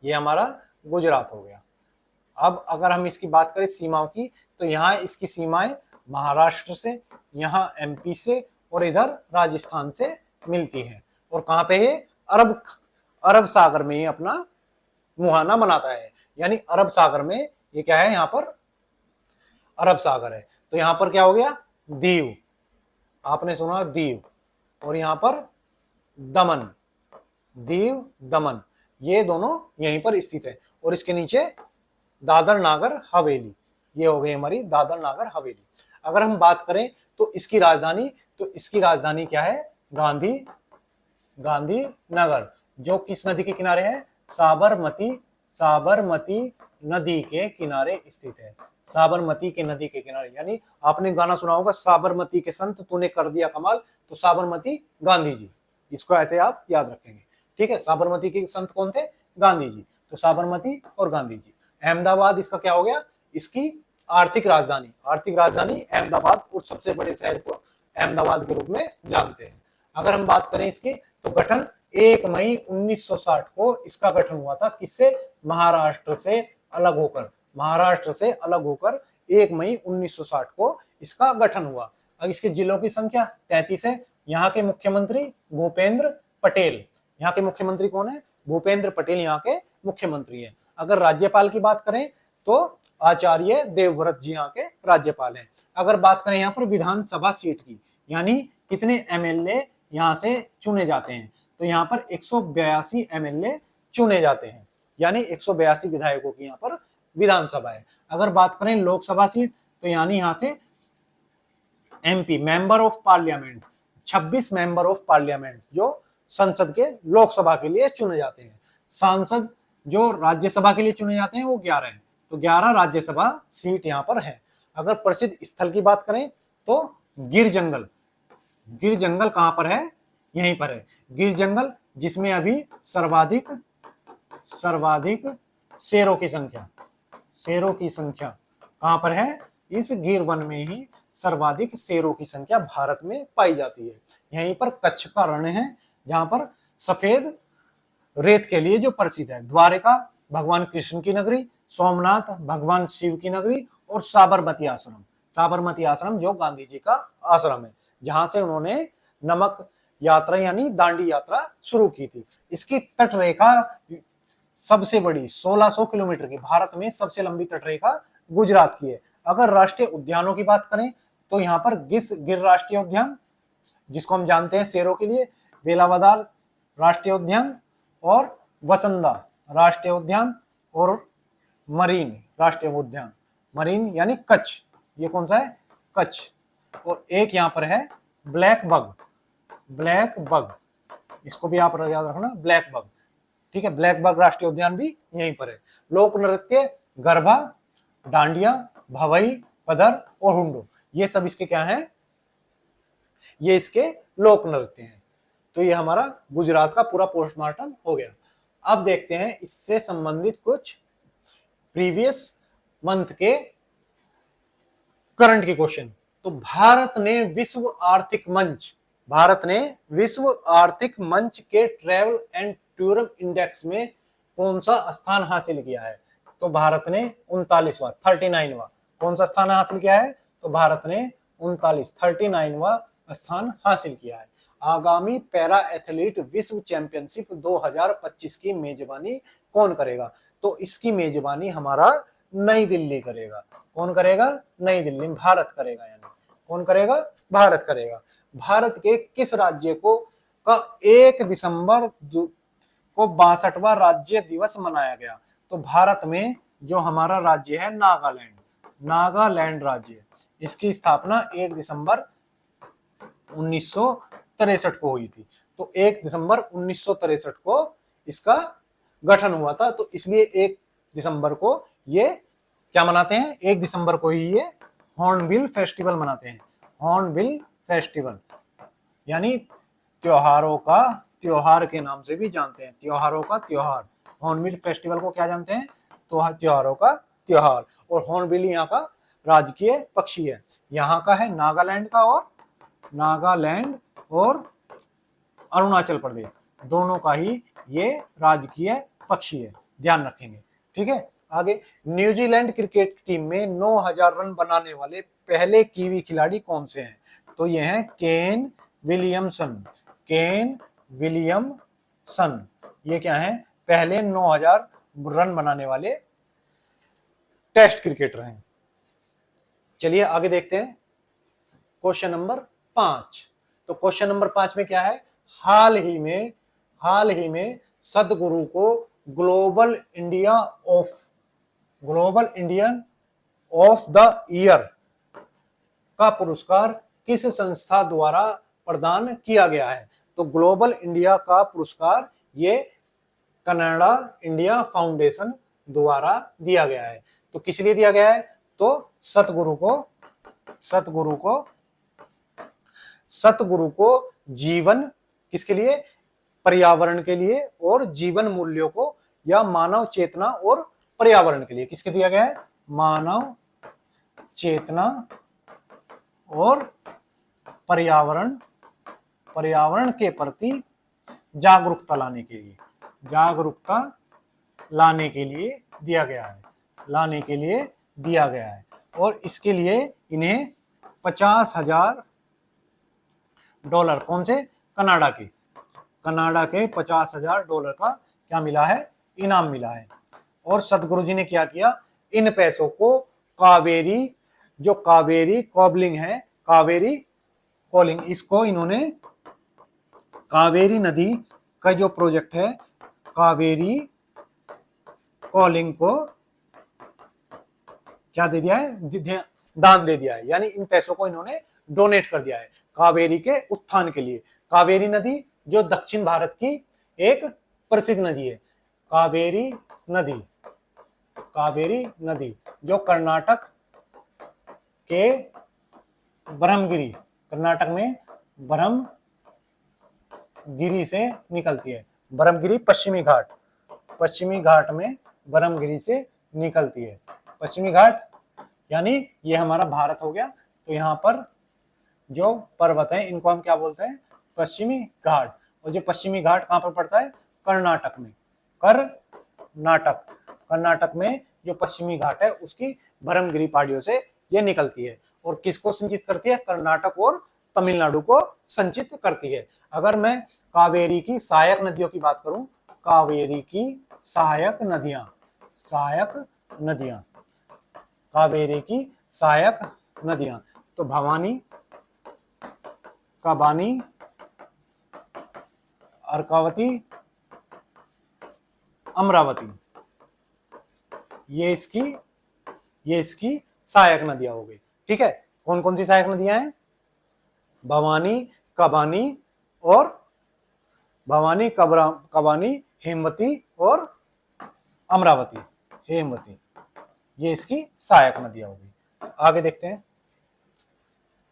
ये हमारा गुजरात हो गया। अब अगर हम इसकी बात करें सीमाओं की, तो यहाँ इसकी सीमाएं महाराष्ट्र से, यहाँ एमपी से, और इधर राजस्थान से मिलती हैं। और कहाँ पे ये अरब सागर में ये अपना मुहाना बनाता है। यानी अरब सागर में ये क्या है, यहाँ पर अरब सागर है। तो यहाँ पर क्या हो गया, दीव, आपने सुना दीव, और यहाँ पर दमन, दीव दमन, ये दोनों यहीं पर स्थित है। और इसके नीचे दादर नागर हवेली, ये हो गई हमारी दादर नागर हवेली। अगर हम बात करें तो इसकी राजधानी, तो इसकी राजधानी क्या है, गांधी नगर, जो किस नदी के किनारे है, साबरमती नदी के किनारे स्थित है। साबरमती के नदी के किनारे, यानी आपने गाना सुना होगा, साबरमती के संत तूने कर दिया कमाल, तो साबरमती गांधी जी, इसको ऐसे आप याद रखेंगे। ठीक है, साबरमती के संत कौन थे, गांधी जी। तो साबरमती और गांधी जी। अहमदाबाद इसका क्या हो गया, इसकी आर्थिक राजधानी अहमदाबाद, और सबसे बड़े शहर को अहमदाबाद के रूप में जानते हैं। अगर हम बात करें इसकी, तो गठन 1 मई 1960 को इसका गठन हुआ था। किससे, महाराष्ट्र से अलग होकर 1 मई 1960 को इसका गठन हुआ। अब इसके जिलों की संख्या 33 है। यहाँ के मुख्यमंत्री भूपेंद्र पटेल, यहाँ के मुख्यमंत्री कौन है, भूपेंद्र पटेल यहाँ के मुख्यमंत्री हैं। अगर राज्यपाल की बात करें तो आचार्य देवव्रत जी यहाँ के राज्यपाल हैं। अगर बात करें यहाँ पर विधानसभा सीट की, यानी कितने एमएलए यहाँ से चुने जाते हैं, तो यहाँ पर 182 एमएलए चुने जाते हैं, यानी 182 विधायकों की यहाँ पर विधानसभा है। अगर बात करें लोकसभा सीट, तो यानी यहाँ से MP member of parliament, 26 member of parliament जो संसद के लोकसभा के लिए चुने जाते हैं। सांसद जो राज्यसभा के लिए चुने जाते हैं वो 11 है, तो 11 राज्यसभा सीट यहाँ पर है। अगर प्रसिद्ध स्थल की बात करें तो गिर जंगल कहाँ पर है, यहीं पर है गिर जंगल, जिसमें अभी सर्वाधिक शेरों की संख्या कहाँ पर है, इस गिर वन में ही सर्वाधिक शेरों की संख्या भारत में पाई जाती है। यहीं पर कच्छ का रण है, जहां पर सफेद रेत के लिए जो प्रसिद्ध है। द्वारका भगवान कृष्ण की नगरी, सोमनाथ भगवान शिव की नगरी, और साबरमती आश्रम जो गांधी जी का आश्रम है, जहां से उन्होंने नमक यात्रा यानी दांडी यात्रा शुरू की थी। इसकी तट रेखा सबसे बड़ी 1600 किलोमीटर की, भारत में सबसे लंबी तट रेखा गुजरात की है। अगर राष्ट्रीय उद्यानों की बात करें तो यहाँ पर गिर राष्ट्रीय उद्यान, जिसको हम जानते हैं शेरों के लिए, वेलावदार राष्ट्रीय उद्यान, और वसंदा राष्ट्रीय उद्यान, और मरीन राष्ट्रीय उद्यान, मरीन यानी कच्छ, ये कौन सा है, कच्छ। और एक यहाँ पर है ब्लैक बग, इसको भी आप याद रखना, ब्लैक बग। ठीक है, ब्लैक बग राष्ट्रीय उद्यान भी यहीं पर है। लोक नृत्य गरबा, डांडिया, भवई, पदर और हुंडो, ये सब इसके क्या हैं, ये इसके लोक नृत्य हैं। तो ये हमारा गुजरात का पूरा पोस्टमार्टम हो गया। अब देखते हैं इससे संबंधित कुछ प्रीवियस मंथ के करंट के क्वेश्चन। तो भारत ने विश्व आर्थिक मंच के ट्रैवल एंड टूरिज्म इंडेक्स में कौन सा स्थान हासिल किया है, तो भारत ने 39वां कौन सा स्थान हासिल किया है, तो भारत ने 39वां स्थान हासिल किया है। आगामी पैरा एथलीट विश्व चैंपियनशिप 2025 की मेजबानी कौन करेगा, तो इसकी मेजबानी हमारा नई दिल्ली करेगा। कौन करेगा, नई दिल्ली, भारत करेगा। यानी कौन करेगा, भारत करेगा। भारत के किस राज्य को का 1 दिसंबर को 62वां राज्य दिवस मनाया गया। तो भारत में जो हमारा राज्य है नागालैंड, नागालैंड राज्य, इसकी स्थापना 1 दिसंबर 1963 को हुई थी। तो 1 दिसंबर 1963 को इसका गठन हुआ था। तो इसलिए 1 दिसंबर को ये क्या मनाते हैं, 1 दिसंबर को ही ये हॉर्नबिल फेस्टिवल मनाते हैं। हॉर्नबिल फेस्टिवल यानी त्योहारों का त्योहार के नाम से भी जानते हैं, त्योहारों का त्योहार। हॉर्नबिल फेस्टिवल को क्या जानते हैं, तो त्योहारों का त्योहार। और हॉर्नबिल यहाँ का राजकीय पक्षी है, यहाँ का है नागालैंड का, और नागालैंड और अरुणाचल प्रदेश दोनों का ही ये राजकीय पक्षी है, ध्यान रखेंगे। ठीक है, आगे न्यूजीलैंड क्रिकेट टीम में 9000 रन बनाने वाले पहले कीवी खिलाड़ी कौन से हैं, तो ये हैं केन विलियमसन। केन विलियमसन ये क्या है, पहले 9000 रन बनाने वाले टेस्ट क्रिकेटर हैं। चलिए आगे देखते हैं क्वेश्चन नंबर 5। तो क्वेश्चन नंबर 5 में क्या है, हाल ही में सदगुरु को global Indian of the year का पुरस्कार किस संस्था द्वारा प्रदान किया गया है। तो ग्लोबल इंडिया का पुरस्कार ये कनाडा इंडिया फाउंडेशन द्वारा दिया गया है। तो किस लिए दिया गया है, तो सतगुरु को जीवन किसके लिए, पर्यावरण के लिए, और जीवन मूल्यों को या मानव चेतना और पर्यावरण के लिए किसके दिया गया है, मानव चेतना और पर्यावरण के प्रति जागरूकता लाने के लिए दिया गया है। और इसके लिए इन्हें $50,000 कौन से, कनाडा के $50,000 का क्या मिला है, इनाम मिला है। और सदगुरु जी ने क्या किया, इन पैसों को कावेरी कॉबलिंग है, कावेरी कॉलिंग, इसको इन्होंने कावेरी नदी का जो प्रोजेक्ट है कावेरी कॉलिंग को क्या दे दिया है, दान दे दिया है। यानी इन पैसों को इन्होंने डोनेट कर दिया है कावेरी के उत्थान के लिए। कावेरी नदी जो दक्षिण भारत की एक प्रसिद्ध नदी है, कावेरी नदी जो कर्नाटक में ब्रह्मगिरी से निकलती है। ब्रह्मगिरी पश्चिमी घाट में ब्रह्मगिरी से निकलती है। पश्चिमी घाट यानी ये हमारा भारत हो गया। तो यहाँ पर जो पर्वत है इनको हम क्या बोलते हैं, पश्चिमी घाट। और जो पश्चिमी घाट कहाँ पर पड़ता है, कर्नाटक में। कर्नाटक में जो पश्चिमी घाट है उसकी ब्रह्मगिरी पहाड़ियों से ये निकलती है। और किसको संचित करती है, कर्नाटक और तमिलनाडु को संचित करती है। अगर मैं कावेरी की सहायक नदियों की बात करूं, कावेरी की सहायक नदियां तो भवानी, कबानी, अर्कावती, अमरावती, ये इसकी सहायक नदियां हो गई। ठीक है, कौन कौन सी सहायक नदियां हैं, भवानी, कबानी, हेमवती और अमरावती, ये इसकी सहायक नदियां हो गई। आगे देखते हैं।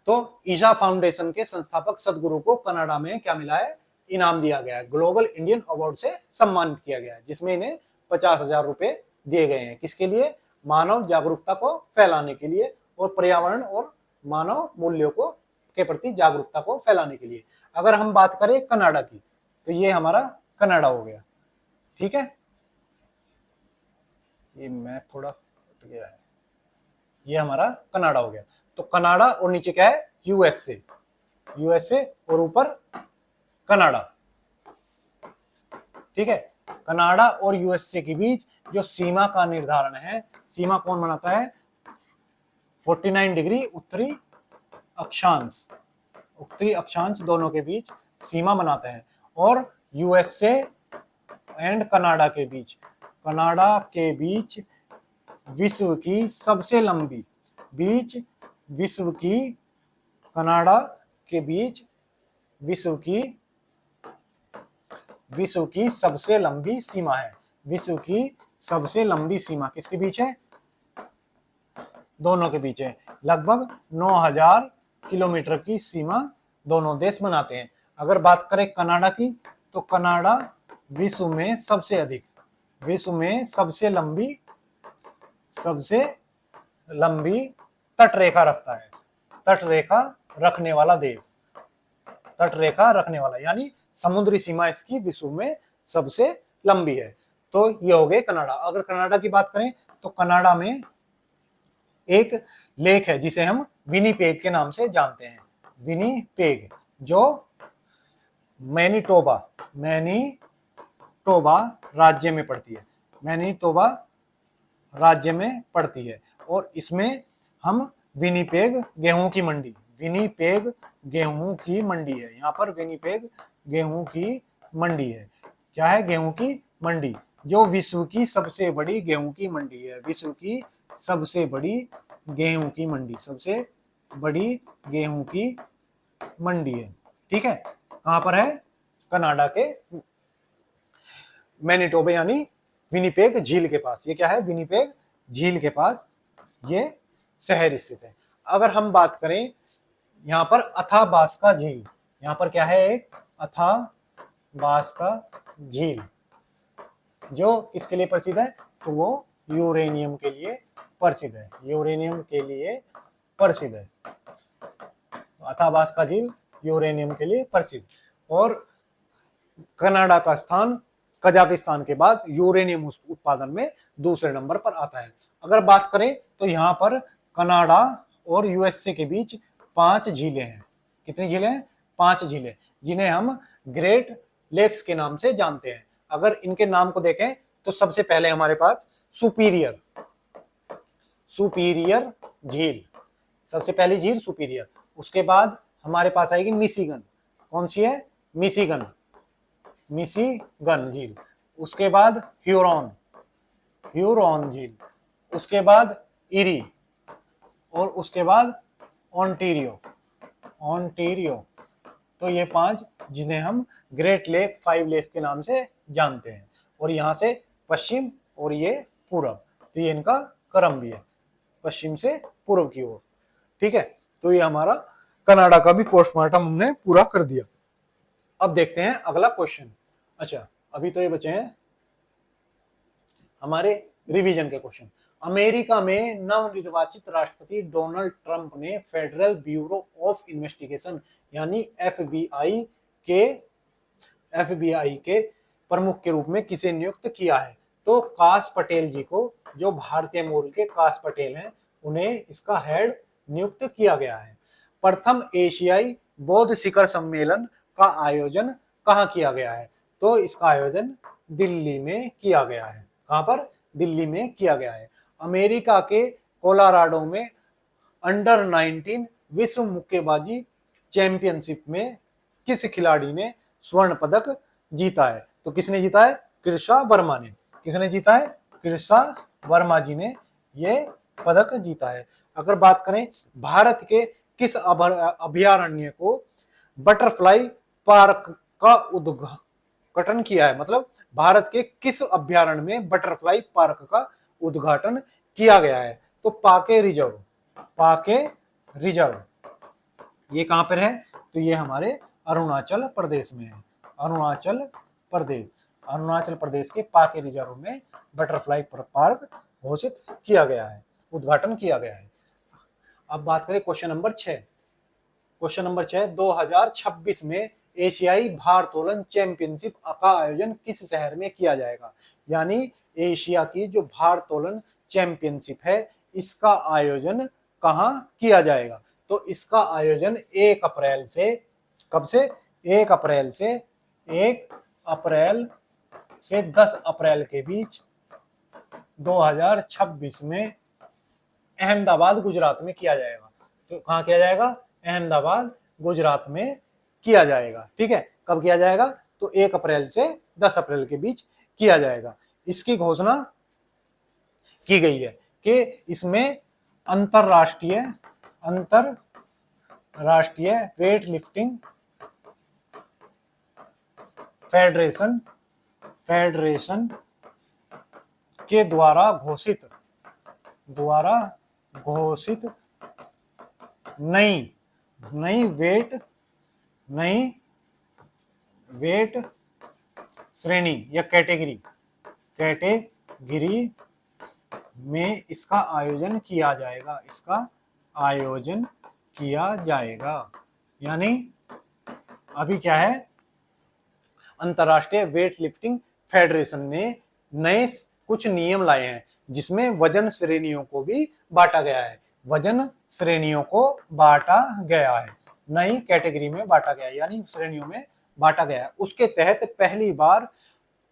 तो ईशा फाउंडेशन के संस्थापक सदगुरु को कनाडा में क्या मिला है, इनाम दिया गया है, ग्लोबल इंडियन अवार्ड से सम्मानित किया गया है, जिसमें इन्हें $50,000 दिए गए हैं। किसके लिए, मानव जागरूकता को फैलाने के लिए और पर्यावरण और मानव मूल्यों को के प्रति जागरूकता को फैलाने के लिए। अगर हम बात करें कनाडा की, तो ये हमारा कनाडा हो गया। ठीक है, ये मैप थोड़ा फट गया है, ये हमारा कनाडा हो गया। तो कनाडा और नीचे क्या है, यूएसए और ऊपर कनाडा। ठीक है, कनाडा और यूएसए के बीच जो सीमा का निर्धारण है, सीमा कौन बनाता है, 49 डिग्री उत्तरी अक्षांश दोनों के बीच सीमा बनाते हैं। और यूएसए एंड कनाडा के बीच, कनाडा के बीच विश्व की सबसे लंबी, बीच विश्व की, कनाडा के बीच विश्व की सबसे लंबी सीमा है। विश्व की सबसे लंबी सीमा किसके बीच है? दोनों के बीच है। लगभग 9000 किलोमीटर की सीमा दोनों देश बनाते हैं। अगर बात करें कनाडा की, तो कनाडा विश्व में सबसे लंबी तट रेखा रखता है। तट रेखा रखने वाला देश, तट रेखा रखने वाला, यानी समुद्री सीमा इसकी विश्व में सबसे लंबी है। तो ये हो गए कनाडा। अगर कनाडा की बात करें तो कनाडा में एक लेक है जिसे हम विनीपेग के नाम से जानते हैं। विनीपेग, जो मैनीटोबा राज्य में पड़ती है। मैनीटोबा राज्य में पड़ती है और इसमें हम विनीपेग गेहूं की मंडी, विनीपेग गेहूं की मंडी है। यहाँ पर विनीपेग गेहूं की मंडी है। क्या है? गेहूं की मंडी, जो विश्व की सबसे बड़ी गेहूं की मंडी है। विश्व की सबसे बड़ी गेहूं की मंडी, सबसे बड़ी गेहूं की मंडी है। ठीक है, कहां पर है? कनाडा के मैनीटोबा यानी विनीपेग झील के पास। ये क्या है? विनीपेग झील के पास ये शहर स्थित है। अगर हम बात करें यहाँ पर अथाबास्का झील, यहाँ पर क्या है? एक अथाबास्का झील, जो किसके लिए प्रसिद्ध है? तो वो यूरेनियम के लिए प्रसिद्ध है। यूरेनियम के लिए प्रसिद्ध है। अथाबास्का झील यूरेनियम के लिए प्रसिद्ध। और कनाडा का स्थान कजाकिस्तान के बाद यूरेनियम उत्पादन में दूसरे नंबर पर आता है। अगर बात करें तो यहाँ पर कनाडा और यूएसए के बीच 5 झीलें हैं। कितनी झीलें हैं? 5 झीलें, जिन्हें हम ग्रेट लेक्स के नाम से जानते हैं। अगर इनके नाम को देखें तो सबसे पहले हमारे पास सुपीरियर झील, सबसे पहली झील सुपीरियर। उसके बाद हमारे पास आएगी मिशिगन। कौन सी है? मिशिगन झील। उसके बाद ह्यूरॉन झील। उसके बाद इरी, और उसके बाद ओंटारियो। तो ये 5 जिन्हें हम ग्रेट लेक 5 लेक के नाम से जानते हैं। और यहाँ से पश्चिम और ये पूर्व, तो ये इनका क्रम भी है, पश्चिम से पूर्व की ओर। ठीक है, तो ये हमारा कनाडा का भी पोस्टमार्टम हमने पूरा कर दिया। अब देखते हैं अगला क्वेश्चन। अच्छा, अभी तो ये बचे हैं हमारे रिवीजन के क्वेश्चन। अमेरिका में नवनिर्वाचित राष्ट्रपति डोनाल्ड ट्रंप ने फेडरल ब्यूरो ऑफ इन्वेस्टिगेशन यानी एफबीआई के प्रमुख के रूप में किसे नियुक्त किया है? तो काश पटेल जी को, जो भारतीय मूल के काश पटेल हैं, उन्हें इसका हेड नियुक्त किया गया है। प्रथम एशियाई बौद्ध शिखर सम्मेलन का आयोजन कहाँ किया गया है? तो इसका आयोजन दिल्ली में किया गया है। कहां पर? दिल्ली में किया गया है। अमेरिका के कोलोराडो में अंडर 19 विश्व मुक्केबाजी चैंपियनशिप में किस खिलाड़ी ने स्वर्ण पदक जीता है? तो किसने जीता है? कृषा वर्मा ने। किसने जीता है? कृषा वर्मा जी ने ये पदक जीता है। अगर बात करें भारत के किस अभयारण्य को बटरफ्लाई पार्क का उद्घाटन किया है? मतलब भारत के किस अभयारण्य में बटरफ्लाई पार्क का उद्घाटन किया गया है? तो पाके रिजर्व। ये कहां पर है? तो ये हमारे अरुणाचल प्रदेश में है। अरुणाचल प्रदेश के पाके रिजर्व में बटरफ्लाई पार्क घोषित किया गया है, उद्घाटन किया गया है। अब बात करें क्वेश्चन नंबर 6। क्वेश्चन नंबर 6, 2026 में एशियाई भारोत्तोलन चैंपियनशिप का आयोजन किस शहर में किया जाएगा? यानी एशिया की जो भारोत्तोलन चैंपियनशिप है, इसका आयोजन कहां किया जाएगा? तो इसका आयोजन 1 अप्रैल से, कब से? 1 अप्रैल से 10 अप्रैल के बीच 2026 में अहमदाबाद गुजरात में किया जाएगा। तो कहां किया जाएगा? अहमदाबाद गुजरात में किया जाएगा। ठीक है, कब किया जाएगा? तो 1 अप्रैल से 10 अप्रैल के बीच किया जाएगा। इसकी घोषणा की गई है कि इसमें अंतरराष्ट्रीय वेट लिफ्टिंग फेडरेशन के द्वारा घोषित नई वेट श्रेणी या कैटेगरी में इसका आयोजन किया जाएगा। यानी अभी क्या है, अंतरराष्ट्रीय वेट लिफ्टिंग फेडरेशन ने नए कुछ नियम लाए हैं जिसमें वजन श्रेणियों को भी बांटा गया है। नई कैटेगरी में बांटा गया है, यानी श्रेणियों में बांटा गया है। उसके तहत पहली बार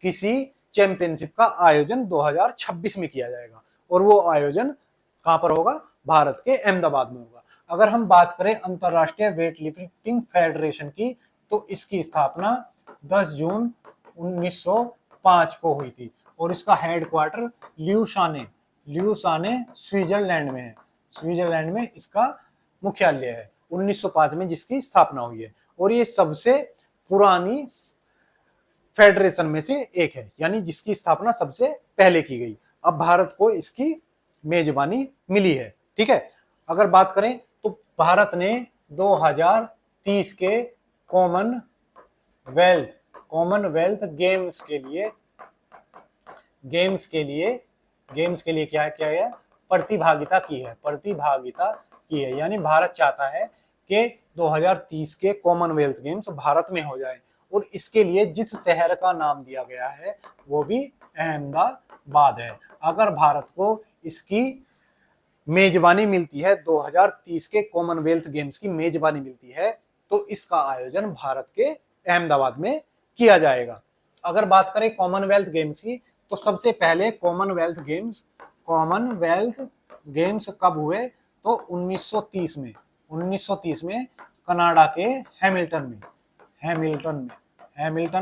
किसी चैंपियनशिप का आयोजन 2026 में किया जाएगा और वो आयोजन कहां पर होगा? भारत के अहमदाबाद में होगा। अगर हम बात करें अंतरराष्ट्रीय वेट लिफ्टिंग फेडरेशन की, तो इसकी स्थापना 10 जून 1905 को हुई थी और इसका हेडक्वार्टर ल्यूसाने स्विट्जरलैंड में है। स्विट्जरलैंड में इसका मुख्यालय है। 1905 में जिसकी स्थापना हुई है और ये सबसे पुरानी फेडरेशन में से एक है, यानी जिसकी स्थापना सबसे पहले की गई। अब भारत को इसकी मेजबानी मिली है। ठीक है, अगर बात करें तो भारत ने 2030 के कॉमनवेल्थ गेम्स के लिए क्या किया है? प्रतिभागिता की है। यानी भारत चाहता है कि 2030 के कॉमनवेल्थ गेम्स भारत में हो जाए और इसके लिए जिस शहर का नाम दिया गया है वो भी अहमदाबाद है। अगर भारत को इसकी मेजबानी मिलती है, 2030 के कॉमनवेल्थ गेम्स की मेजबानी मिलती है, तो इसका आयोजन भारत के अहमदाबाद में किया जाएगा। अगर बात करें कॉमनवेल्थ गेम्स की, तो सबसे पहले कॉमनवेल्थ गेम्स कब हुए? तो 1930 में कनाडा के हैमिल्टन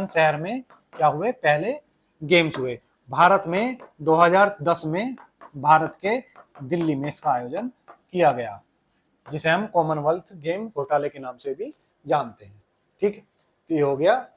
शहर में क्या हुए? पहले गेम्स हुए। भारत में 2010 में भारत के दिल्ली में इसका आयोजन किया गया, जिसे हम कॉमनवेल्थ गेम घोटाले के नाम से भी जानते हैं। ठीक, तो ये हो गया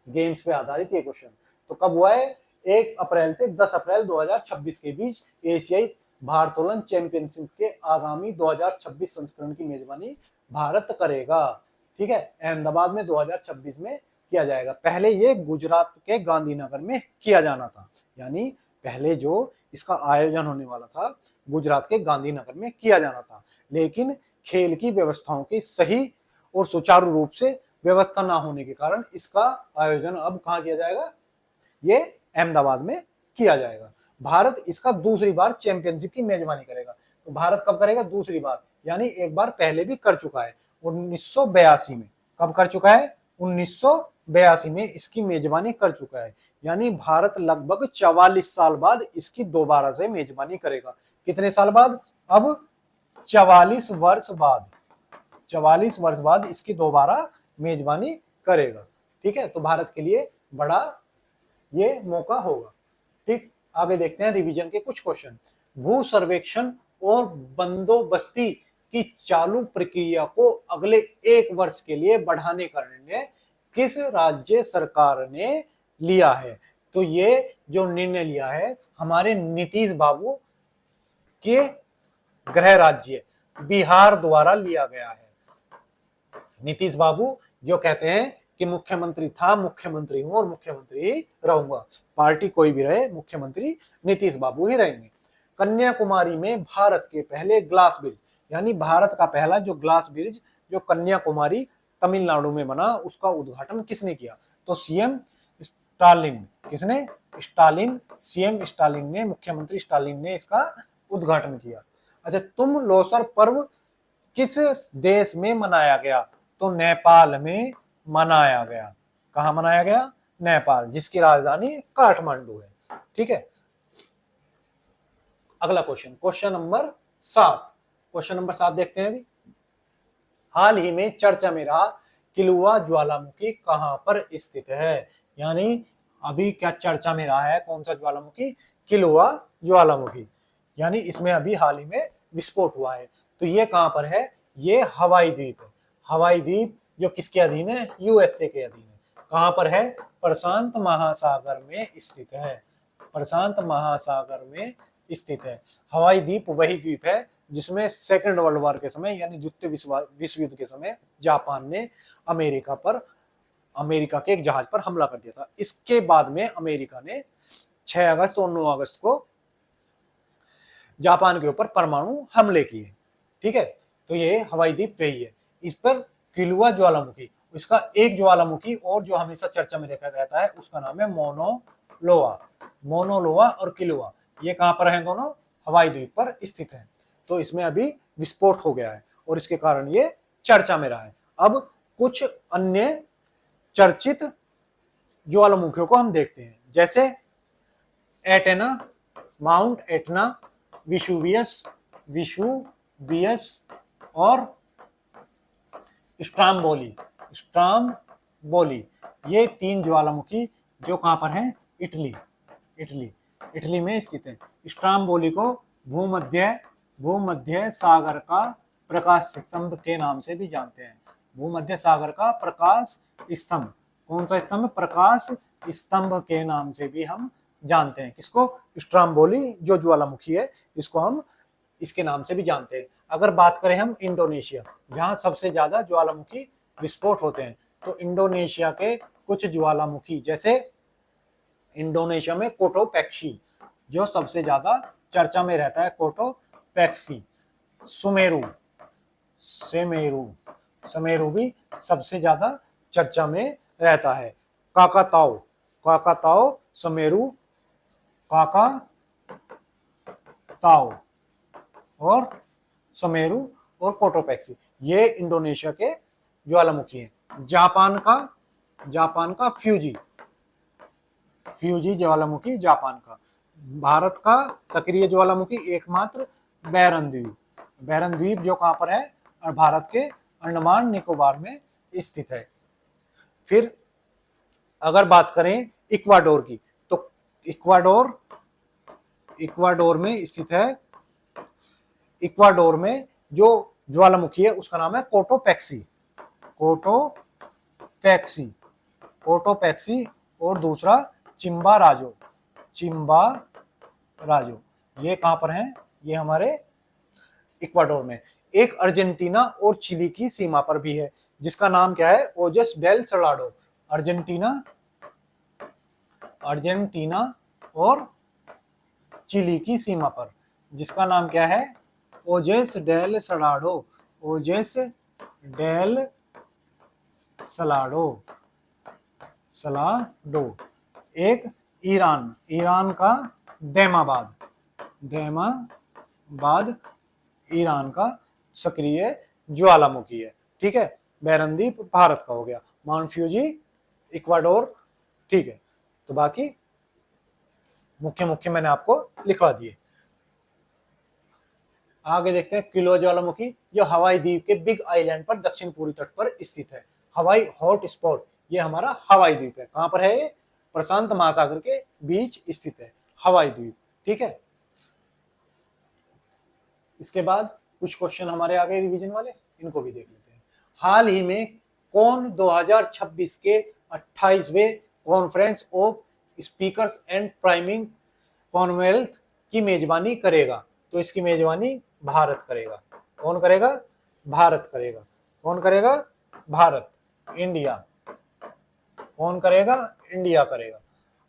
गेम्स पे आधारित ये क्वेश्चन। तो कब हुआ है? 1 अप्रैल से 10 अप्रैल 2026 के बीच एशियाई भारोत्तोलन चैंपियनशिप के आगामी 2026 संस्करण की मेजबानी भारत करेगा। ठीक है, अहमदाबाद में 2026 में किया जाएगा। पहले ये गुजरात के गांधीनगर में किया जाना था, यानी पहले जो इसका आयोजन होने वाला था गुजरात के गांधीनगर में किया जाना था, लेकिन खेल की व्यवस्थाओं की सही और सुचारू रूप से व्यवस्था ना होने के कारण इसका आयोजन अब कहाँ किया जाएगा? ये अहमदाबाद में किया जाएगा। भारत इसका दूसरी बार चैंपियनशिप की मेजबानी करेगा। तो भारत कब करेगा? दूसरी बार, यानी एक बार पहले भी कर चुका है 1982 में। कब कर चुका है? 1982 में इसकी मेजबानी कर चुका है। यानी भारत लगभग 44 साल बाद इसकी दोबारा से मेजबानी करेगा। कितने साल बाद? अब 44 वर्ष बाद इसकी दोबारा मेजबानी करेगा। ठीक है, तो भारत के लिए बड़ा ये मौका होगा। ठीक, आगे देखते हैं रिवीजन के कुछ क्वेश्चन। भू सर्वेक्षण और बंदोबस्ती की चालू प्रक्रिया को अगले 1 वर्ष के लिए बढ़ाने का निर्णय किस राज्य सरकार ने लिया है? तो ये जो निर्णय लिया है हमारे नीतीश बाबू के गृह राज्य बिहार द्वारा लिया गया है। नीतीश बाबू जो कहते हैं कि मुख्यमंत्री था, मुख्यमंत्री हूं और मुख्यमंत्री ही रहूंगा, पार्टी कोई भी रहे मुख्यमंत्री नीतीश बाबू ही रहेंगे। कन्याकुमारी में भारत के पहले ग्लास ब्रिज, यानी भारत का पहला जो ग्लास ब्रिज जो कन्याकुमारी तमिलनाडु में बना, उसका उद्घाटन किसने किया? तो सीएम स्टालिन। किसने? स्टालिन। सीएम स्टालिन ने, मुख्यमंत्री स्टालिन ने इसका उद्घाटन किया। अच्छा, तुम लोसर पर्व किस देश में मनाया गया? तो नेपाल में मनाया गया। कहां मनाया गया? नेपाल, जिसकी राजधानी काठमांडू है। ठीक है, अगला क्वेश्चन नंबर 7 देखते हैं अभी। हाल ही में चर्चा में रहा किलुआ ज्वालामुखी कहां पर स्थित है? यानी अभी क्या चर्चा में रहा है, कौन सा ज्वालामुखी? किलुआ ज्वालामुखी, यानी इसमें अभी हाल ही में विस्फोट हुआ है। तो ये कहां पर है? ये हवाई द्वीप है। हवाई द्वीप जो किसके अधीन है? यूएसए के अधीन है। कहां पर है? प्रशांत महासागर में स्थित है। प्रशांत महासागर में स्थित है। हवाई द्वीप वही द्वीप है जिसमें सेकेंड वर्ल्ड वॉर के समय यानी द्वितीय विश्व युद्ध के समय जापान ने अमेरिका के एक जहाज पर हमला कर दिया था। इसके बाद में अमेरिका ने 6 अगस्त और 9 अगस्त को जापान के ऊपर परमाणु हमले किए। ठीक है, तो ये हवाई द्वीप वही है। इस पर किलुआ ज्वालामुखी, इसका एक ज्वालामुखी और जो हमेशा चर्चा में देखा रहता है उसका नाम है मोनोलोआ। मोनोलोआ और किलुआ ये कहां पर है? दोनों हवाई द्वीप पर स्थित है। तो इसमें अभी विस्फोट हो गया है और इसके कारण ये चर्चा में रहा है। अब कुछ अन्य चर्चित ज्वालामुखियों को हम देखते हैं, जैसे एटेना, माउंट एटना, विशुवियस और स्ट्राम्बोली। ये 3 ज्वालामुखी जो कहां पर हैं? इटली में स्थित है। स्ट्राम्बोली को भूमध्य सागर का प्रकाश स्तंभ के नाम से भी जानते हैं। भूमध्य सागर का प्रकाश स्तंभ, कौन सा स्तंभ? प्रकाश स्तंभ के नाम से भी हम जानते हैं। किसको? स्ट्राम्बोली जो ज्वालामुखी है, इसको हम इसके नाम से भी जानते हैं। अगर बात करें हम इंडोनेशिया, जहां सबसे ज्यादा ज्वालामुखी विस्फोट होते हैं, तो इंडोनेशिया के कुछ ज्वालामुखी, जैसे इंडोनेशिया में कोटोपैक्सी जो सबसे ज्यादा चर्चा में रहता है, कोटोपैक्सी। समेरू भी सबसे ज्यादा चर्चा में रहता है। काकाताओ समेरू, काकाताओ और समेरू और कोटोपैक्सी, ये इंडोनेशिया के ज्वालामुखी हैं। जापान का फ्यूजी ज्वालामुखी जापान का। भारत का सक्रिय ज्वालामुखी एकमात्र बैरन द्वीप जो कहां पर है? और भारत के अंडमान निकोबार में स्थित है। फिर अगर बात करें इक्वाडोर की, तो इक्वाडोर में स्थित है। इक्वाडोर में जो ज्वालामुखी है उसका नाम है कोटोपैक्सी और दूसरा चिम्बाराजो। ये कहां पर है? ये हमारे इक्वाडोर में। एक अर्जेंटीना और चिली की सीमा पर भी है, जिसका नाम क्या है? ओजस डेल सलाडो। अर्जेंटीना और चिली की सीमा पर, जिसका नाम क्या है? ओजेस डेल सलाडो। एक ईरान का दैमाबाद ईरान का सक्रिय ज्वालामुखी है। ठीक है, बैरनद्वीप भारत का हो गया, माउंट फ्यूजी इक्वाडोर। ठीक है, तो बाकी मुख्य मैंने आपको लिखवा दिए। आगे देखते हैं किलुआ ज्वालामुखी, जो हवाई द्वीप के बिग आइलैंड पर दक्षिण पूर्वी तट पर स्थित है। हवाई हॉट स्पॉट, ये हमारा हवाई द्वीप है। कहां पर है? प्रशांत महासागर के बीच स्थित है हवाई द्वीप। ठीक है, इसके बाद कुछ क्वेश्चन हमारे आगे रिवीजन वाले, इनको भी देख लेते हैं। हाल ही में कौन 2026 के 28वें conference of speakers and priming commonwealth की मेजबानी करेगा? तो इसकी मेजबानी भारत करेगा। कौन करेगा? भारत करेगा। कौन करेगा? भारत, इंडिया। कौन करेगा? इंडिया करेगा।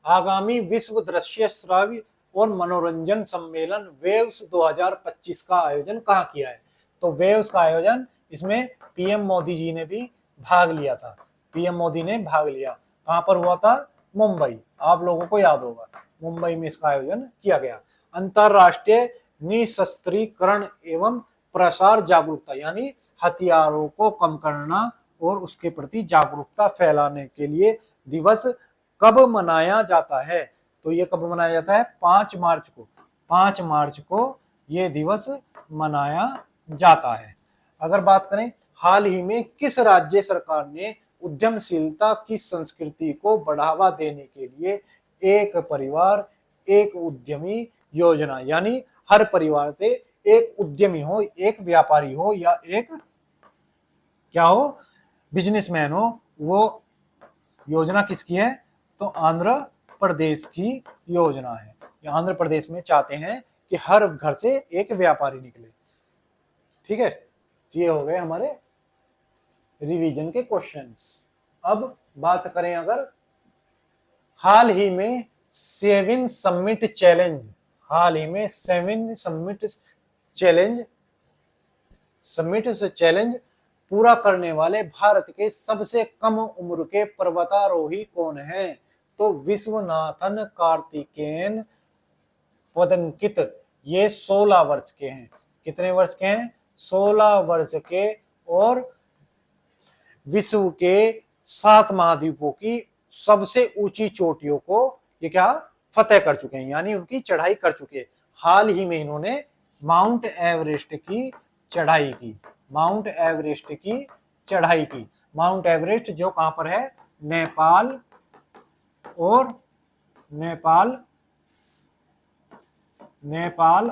आगामी विश्व दृश्य श्राव्य और मनोरंजन सम्मेलन वेव्स 2025 का आयोजन कहाँ किया है? तो वेव्स का आयोजन, इसमें पीएम मोदी जी ने भी भाग लिया था। पीएम मोदी ने भाग लिया। कहां पर हुआ था? मुंबई। आप लोगों को याद होगा, मुंबई में इसका आयोजन किया गया। अंतरराष्ट्रीय निशस्त्रीकरण एवं प्रसार जागरूकता, यानी हथियारों को कम करना और उसके प्रति जागरूकता फैलाने के लिए दिवस कब मनाया जाता है? तो ये कब मनाया जाता है? 5 मार्च को। 5 मार्च को ये दिवस मनाया जाता है। अगर बात करें हाल ही में किस राज्य सरकार ने उद्यमशीलता की संस्कृति को बढ़ावा देने के लिए एक परिवार एक उद्यमी योजना, यानी हर परिवार से एक उद्यमी हो, एक व्यापारी हो या एक क्या हो, बिजनेसमैन हो। वो योजना किसकी है? तो आंध्र प्रदेश की योजना है। आंध्र प्रदेश में चाहते हैं कि हर घर से एक व्यापारी निकले। ठीक है, ये हो गए हमारे रिवीजन के क्वेश्चंस। अब बात करें अगर हाल ही में 7 समिट चैलेंज, हाल ही में 7 समिट चैलेंज पूरा करने वाले भारत के सबसे कम उम्र के पर्वतारोही कौन हैं? तो विश्वनाथन कार्तिकेयन पदंकित, ये 16 वर्ष के हैं। कितने वर्ष के हैं? 16 वर्ष के, और विश्व के 7 महाद्वीपों की सबसे ऊंची चोटियों को ये क्या फतेह कर चुके हैं, यानी उनकी चढ़ाई कर चुके हैं। हाल ही में इन्होंने माउंट एवरेस्ट की चढ़ाई की, माउंट एवरेस्ट की चढ़ाई की। माउंट एवरेस्ट जो कहां पर है? नेपाल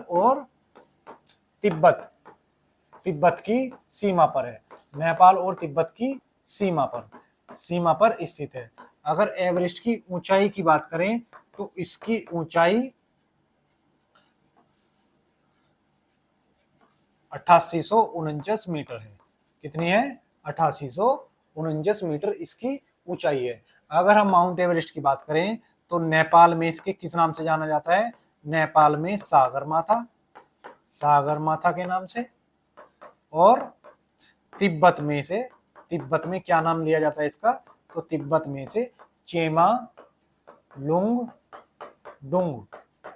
और तिब्बत की सीमा पर है। नेपाल और तिब्बत की सीमा पर स्थित है। अगर एवरेस्ट की ऊंचाई की बात करें तो इसकी ऊंचाई 8849 मीटर है। कितनी है? 8849 मीटर इसकी ऊंचाई है। अगर हम माउंट एवरेस्ट की बात करें तो नेपाल में इसके किस नाम से जाना जाता है? नेपाल में सागरमाथा के नाम से, और तिब्बत में क्या नाम लिया जाता है इसका? तो तिब्बत में से चेमालुंगडुंग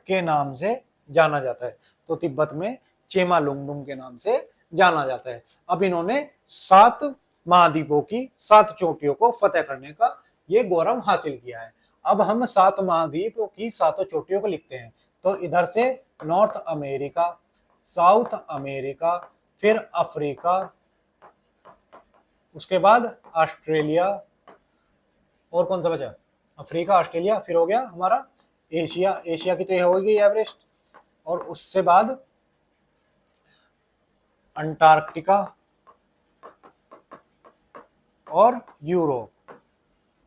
के नाम से जाना जाता है। तो तिब्बत में चेमालुंगडुंग के नाम से जाना जाता है। अब इन्होंने 7 महाद्वीपों की 7 चोटियों को फतेह करने का ये गौरव हासिल किया है। अब हम 7 महाद्वीपों की 7 चोटियों को लिखते हैं। तो इधर से नॉर्थ अमेरिका, साउथ अमेरिका, फिर अफ्रीका, उसके बाद ऑस्ट्रेलिया, और कौन सा बचा? अफ्रीका, ऑस्ट्रेलिया, फिर हो गया हमारा एशिया की तो ये होगी एवरेस्ट, और उससे बाद अंटार्कटिका और यूरोप।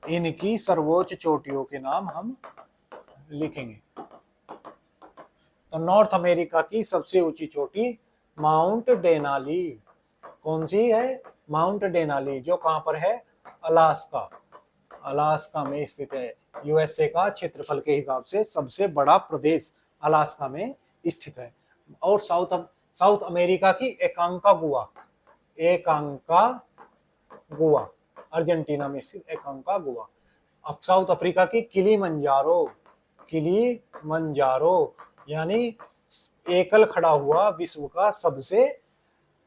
इनकी सर्वोच्च चोटियों के नाम हम लिखेंगे। तो नॉर्थ अमेरिका की सबसे ऊंची चोटी माउंट डेनाली, कौन सी है? माउंट डेनाली, जो कहां पर है? अलास्का में स्थित है। यूएसए का क्षेत्रफल के हिसाब से सबसे बड़ा प्रदेश अलास्का में स्थित है। और साउथ अमेरिका की एकांकागुआ, अर्जेंटीना में स्थित एकांकागुआ। अब साउथ अफ्रीका की किलीमंजारो, यानी एकल खड़ा हुआ विश्व का सबसे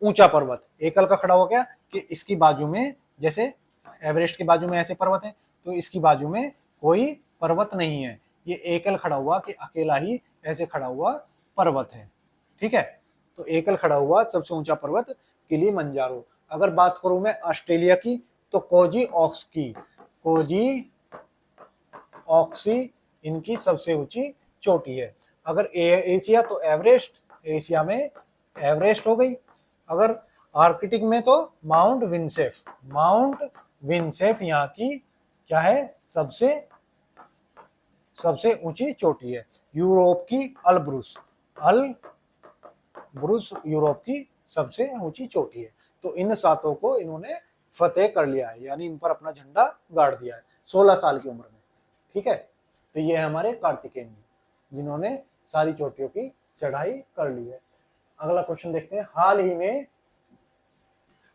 ऊंचा पर्वत। एकल का खड़ा हो गया कि इसकी बाजू में, जैसे एवरेस्ट के बाजू में ऐसे पर्वत है, तो इसकी बाजू में कोई पर्वत नहीं है। ये एकल खड़ा हुआ कि अकेला ही ऐसे खड़ा हुआ पर्वत है। ठीक है, तो एकल खड़ा हुआ सबसे ऊंचा पर्वत किलीमंजारो। अगर बात करूं मैं ऑस्ट्रेलिया की, तो कोजी ऑक्सी इनकी सबसे ऊंची चोटी है। अगर एशिया तो एवरेस्ट, एशिया में एवरेस्ट हो गई। अगर आर्कटिक में तो माउंट विंसेफ यहाँ की क्या है? सबसे ऊंची चोटी है। यूरोप की अल्ब्रुस यूरोप की सबसे ऊंची चोटी है। तो इन 7 को इन्होंने फतेह कर लिया है, यानी इन पर अपना झंडा गाड़ दिया है 16 साल की उम्र में। ठीक है, तो ये है हमारे कार्तिकेयन जिन्होंने सारी चोटियों की चढ़ाई कर ली है। अगला क्वेश्चन देखते हैं। हाल ही में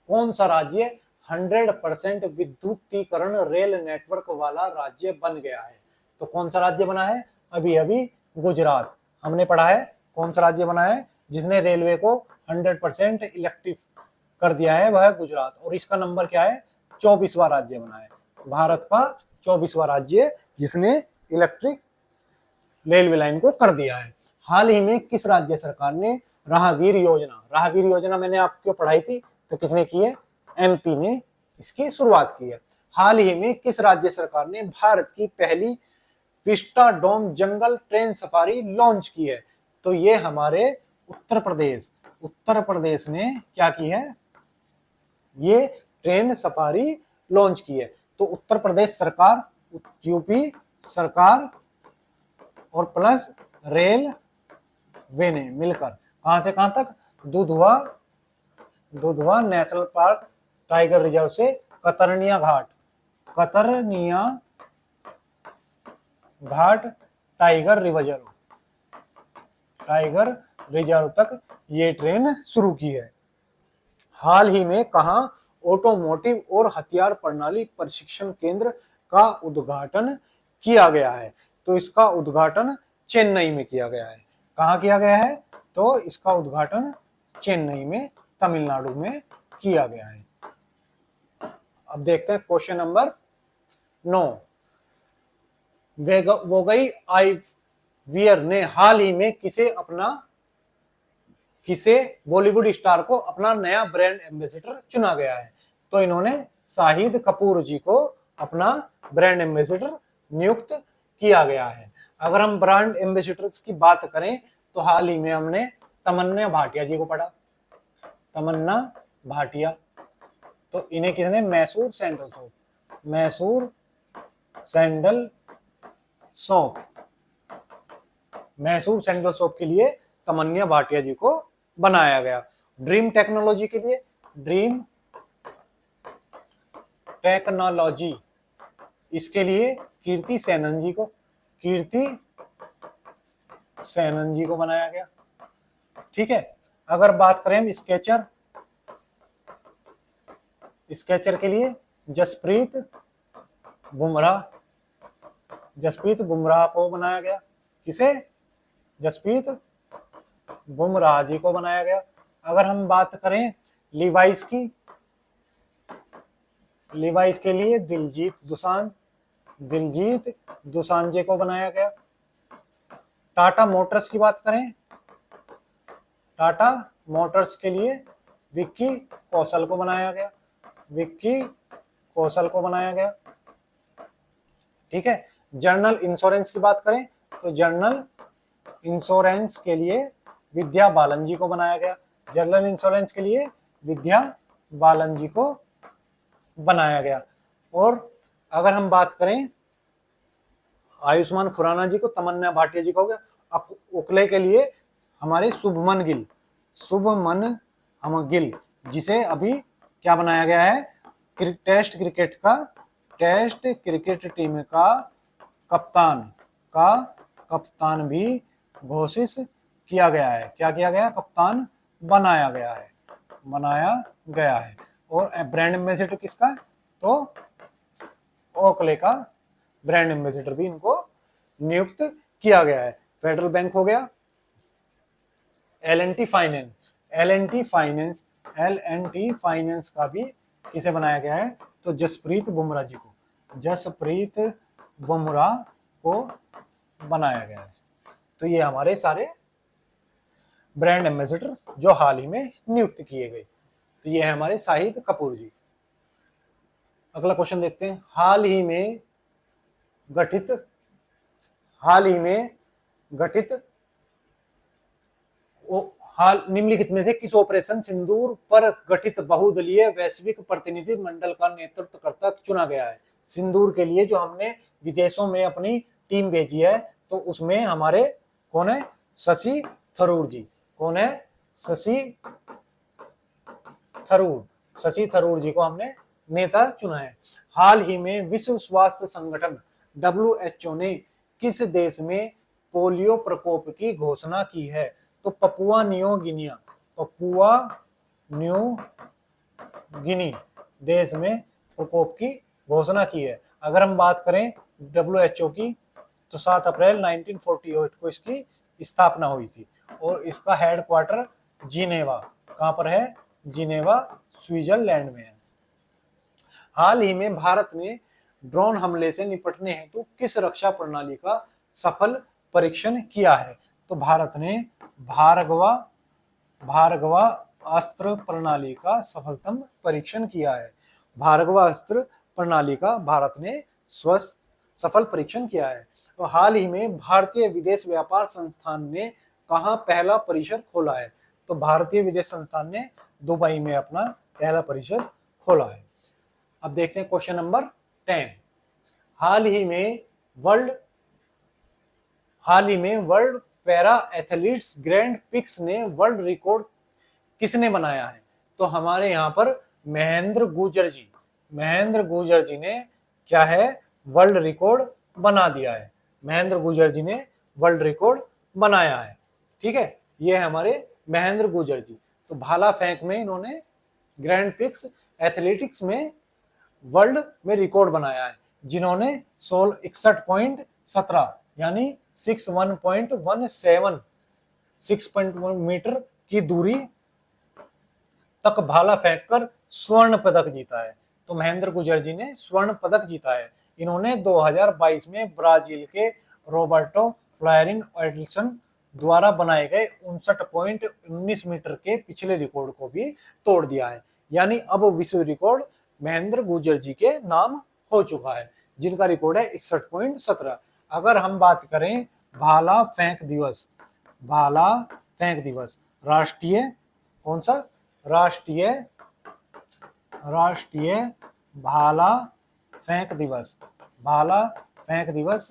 कौन सा राज्य 100% विद्युतीकरण रेल नेटवर्क वाला राज्य बन गया है? तो कौन सा राज्य बना है? अभी गुजरात। हमने पढ़ा है कौन सा राज्य बना है जिसने रेलवे को 100% इलेक्ट्रिक कर दिया है? वह है गुजरात। और इसका नंबर क्या है? 24वां राज्य बना है। भारत का 24वां राज्य जिसने इलेक्ट्रिक रेलवे लाइन को कर दिया है। हाल ही में किस राज्य सरकार ने राहवीर योजना मैंने आपको पढ़ाई थी, तो किसने की है? एमपी ने इसकी शुरुआत की है। हाल ही में किस राज्य सरकार ने भारत की पहली विस्टा डोम जंगल ट्रेन सफारी लॉन्च की है? तो ये हमारे उत्तर प्रदेश ने क्या की है, ये ट्रेन सफारी लॉन्च की है। तो उत्तर प्रदेश सरकार, यूपी सरकार और प्लस रेलवे ने मिलकर कहां से कहां तक, Dudhwa national park tiger reserve से कतरनिया घाट टाइगर रिजर्व तक ये ट्रेन शुरू की है। हाल ही में कहां ऑटोमोटिव और हथियार प्रणाली प्रशिक्षण केंद्र का उद्घाटन किया गया है? तो इसका उद्घाटन चेन्नई में किया गया है। कहां किया गया है? तो इसका उद्घाटन चेन्नई में, तमिलनाडु में किया गया है। अब देखते हैं क्वेश्चन नंबर 9। वोगई आइवियर ने हाल ही में किसे बॉलीवुड स्टार को अपना नया ब्रांड एम्बेसडर चुना गया है? तो इन्होंने शाहिद कपूर जी को अपना ब्रांड एम्बेसडर नियुक्त किया गया है। अगर हम ब्रांड एम्बेसडर्स की बात करें तो हाल ही में हमने तमन्ना भाटिया जी को पढ़ा, तमन्ना भाटिया। तो इन्हें किसने, मैसूर सैंडल सोप के लिए तमन्ना भाटिया जी को बनाया गया। ड्रीम टेक्नोलॉजी के लिए, इसके लिए कीर्ति सेनन जी को बनाया गया। ठीक है। अगर बात करें हम स्केचर के लिए जसप्रीत बुमराह को बनाया गया। किसे? जसप्रीत बुमराह जी को बनाया गया। अगर हम बात करें लीवाइस के लिए दिलजीत दोसांझ जी को बनाया गया। टाटा मोटर्स की बात करें, टाटा मोटर्स के लिए विक्की कौशल को बनाया गया। ठीक है। जनरल इंश्योरेंस की बात करें तो जनरल इंश्योरेंस के लिए विद्या बालन जी को बनाया गया। जनरल इंश्योरेंस के लिए विद्या बालन जी को बनाया गया। और अगर हम बात करें आयुष्मान खुराना जी को, तमन्ना भाटिया जी को हो गया। उकले के लिए हमारे शुभमन गिल जिसे अभी क्या बनाया गया है, टेस्ट क्रिकेट टीम का कप्तान भी घोषित किया गया है। क्या किया गया? कप्तान बनाया गया है। और ब्रांड एम्बेसडर किसका? तो ओकले का ब्रांड एम्बेसडर भी इनको नियुक्त किया गया है। फेडरल बैंक हो गया। एल&टी फाइनेंस का भी किसे बनाया गया है? तो जसप्रीत बुमराह को बनाया गया है। तो ये हमारे सारे ब्रांड एम्बेसडर जो हाल ही में नियुक्त किए गए। तो ये है हमारे शाहिद कपूर जी। अगला क्वेश्चन देखते हैं। हाल ही में गठित निम्नलिखित में से किस ऑपरेशन सिंदूर पर गठित बहुदलीय वैश्विक प्रतिनिधि मंडल का नेतृत्व चुना गया है? सिंदूर के लिए जो हमने विदेशों में अपनी टीम भेजी है, तो उसमें हमारे कौन है? शशि थरूर जी। कौन है? शशि थरूर जी को हमने नेता चुना है। हाल ही में विश्व स्वास्थ्य संगठन WHO ने किस देश में पोलियो प्रकोप की घोषणा की है? तो पपुआ न्यू गिनी देश में प्रकोप की घोषणा की है। अगर हम बात करें WHO की, तो 7 अप्रैल 1948 को इसकी स्थापना हुई थी और इसका हेडक्वार्टर जिनेवा, कहां पर है? जिनेवा, स्विट्जरलैंड में है। हाल ही में भारत ने ड्रोन हमले से निपटने हेतु किस रक्षा प्रणाली का सफल परीक्षण किया है? तो भारत ने भार्गवा अस्त्र प्रणाली का सफलतम परीक्षण किया है। भार्गवा अस्त्र प्रणाली का भारत ने स्वस्थ सफल परीक्षण किया है। तो हाल ही में भारतीय विदेश व्यापार संस्थान ने कहाँ पहला परिसर खोला है? तो भारतीय विदेश संस्थान ने दुबई में अपना पहला परिसर खोला है। अब देखते हैं क्वेश्चन नंबर 10। हाल ही में world para athletes grand pics ने वर्ल्ड रिकॉर्ड किसने बनाया है? तो हमारे यहाँ पर महेंद्र गुर्जर जी ने क्या है, वर्ल्ड रिकॉर्ड बना दिया है। महेंद्र गुर्जर जी ने वर्ल्ड रिकॉर्ड बनाया है। ठीक है, ये है हमारे महेंद्र गुर्जर जी। तो भाला फेंक में इन्होंने ग्रैंड पिक्स एथलेटिक्स में वर्ल्ड में रिकॉर्ड बनाया है, जिन्होंने 61.17 यानी 61.17 6.1 मीटर की दूरी तक भाला फेंककर स्वर्ण पदक जीता है। तो महेंद्र गुर्जर जी ने स्वर्ण पदक जीता है। इन्होंने 2022 में ब्राजील के रोबर्टो फ्लायरिन एडल्सन द्वारा बनाए गए 59.19 मीटर के पिछले रिकॉर्ड को भी तोड़ दिया है। यानी अब विश्व रिकॉर्ड महेंद्र गुर्जर जी के नाम हो चुका है, जिनका रिकॉर्ड है 61.17। अगर हम बात करें भाला फेंक दिवस, राष्ट्रीय कौन सा, राष्ट्रीय भाला फेंक दिवस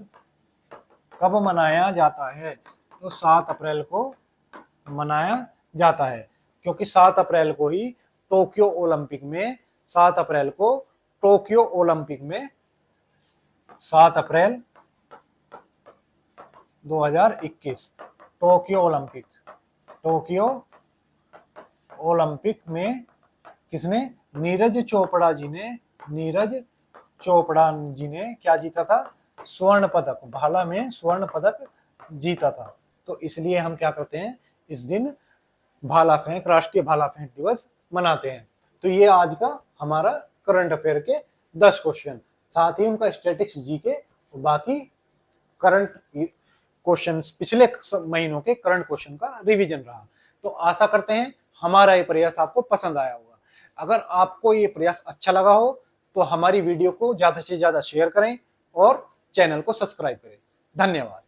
कब मनाया जाता है? तो 7 अप्रैल को मनाया जाता है, क्योंकि 7 अप्रैल को ही टोक्यो ओलंपिक में 7 अप्रैल 2021 टोक्यो ओलंपिक में किसने, नीरज चोपड़ा जी ने क्या जीता था, स्वर्ण पदक, भाला में स्वर्ण पदक जीता था। तो इसलिए हम क्या करते हैं, इस दिन राष्ट्रीय भाला फेंक दिवस मनाते हैं। तो ये आज का हमारा करंट अफेयर के 10 क्वेश्चन, साथ ही उनका स्टैटिक्स जीके और बाकी करंट क्वेश्चंस, पिछले महीनों के करंट क्वेश्चन का रिवीजन रहा। तो आशा करते हैं हमारा ये प्रयास आपको पसंद आया होगा। अगर आपको ये प्रयास अच्छा लगा हो तो हमारी वीडियो को ज्यादा से ज्यादा शेयर करें और चैनल को सब्सक्राइब करें। धन्यवाद।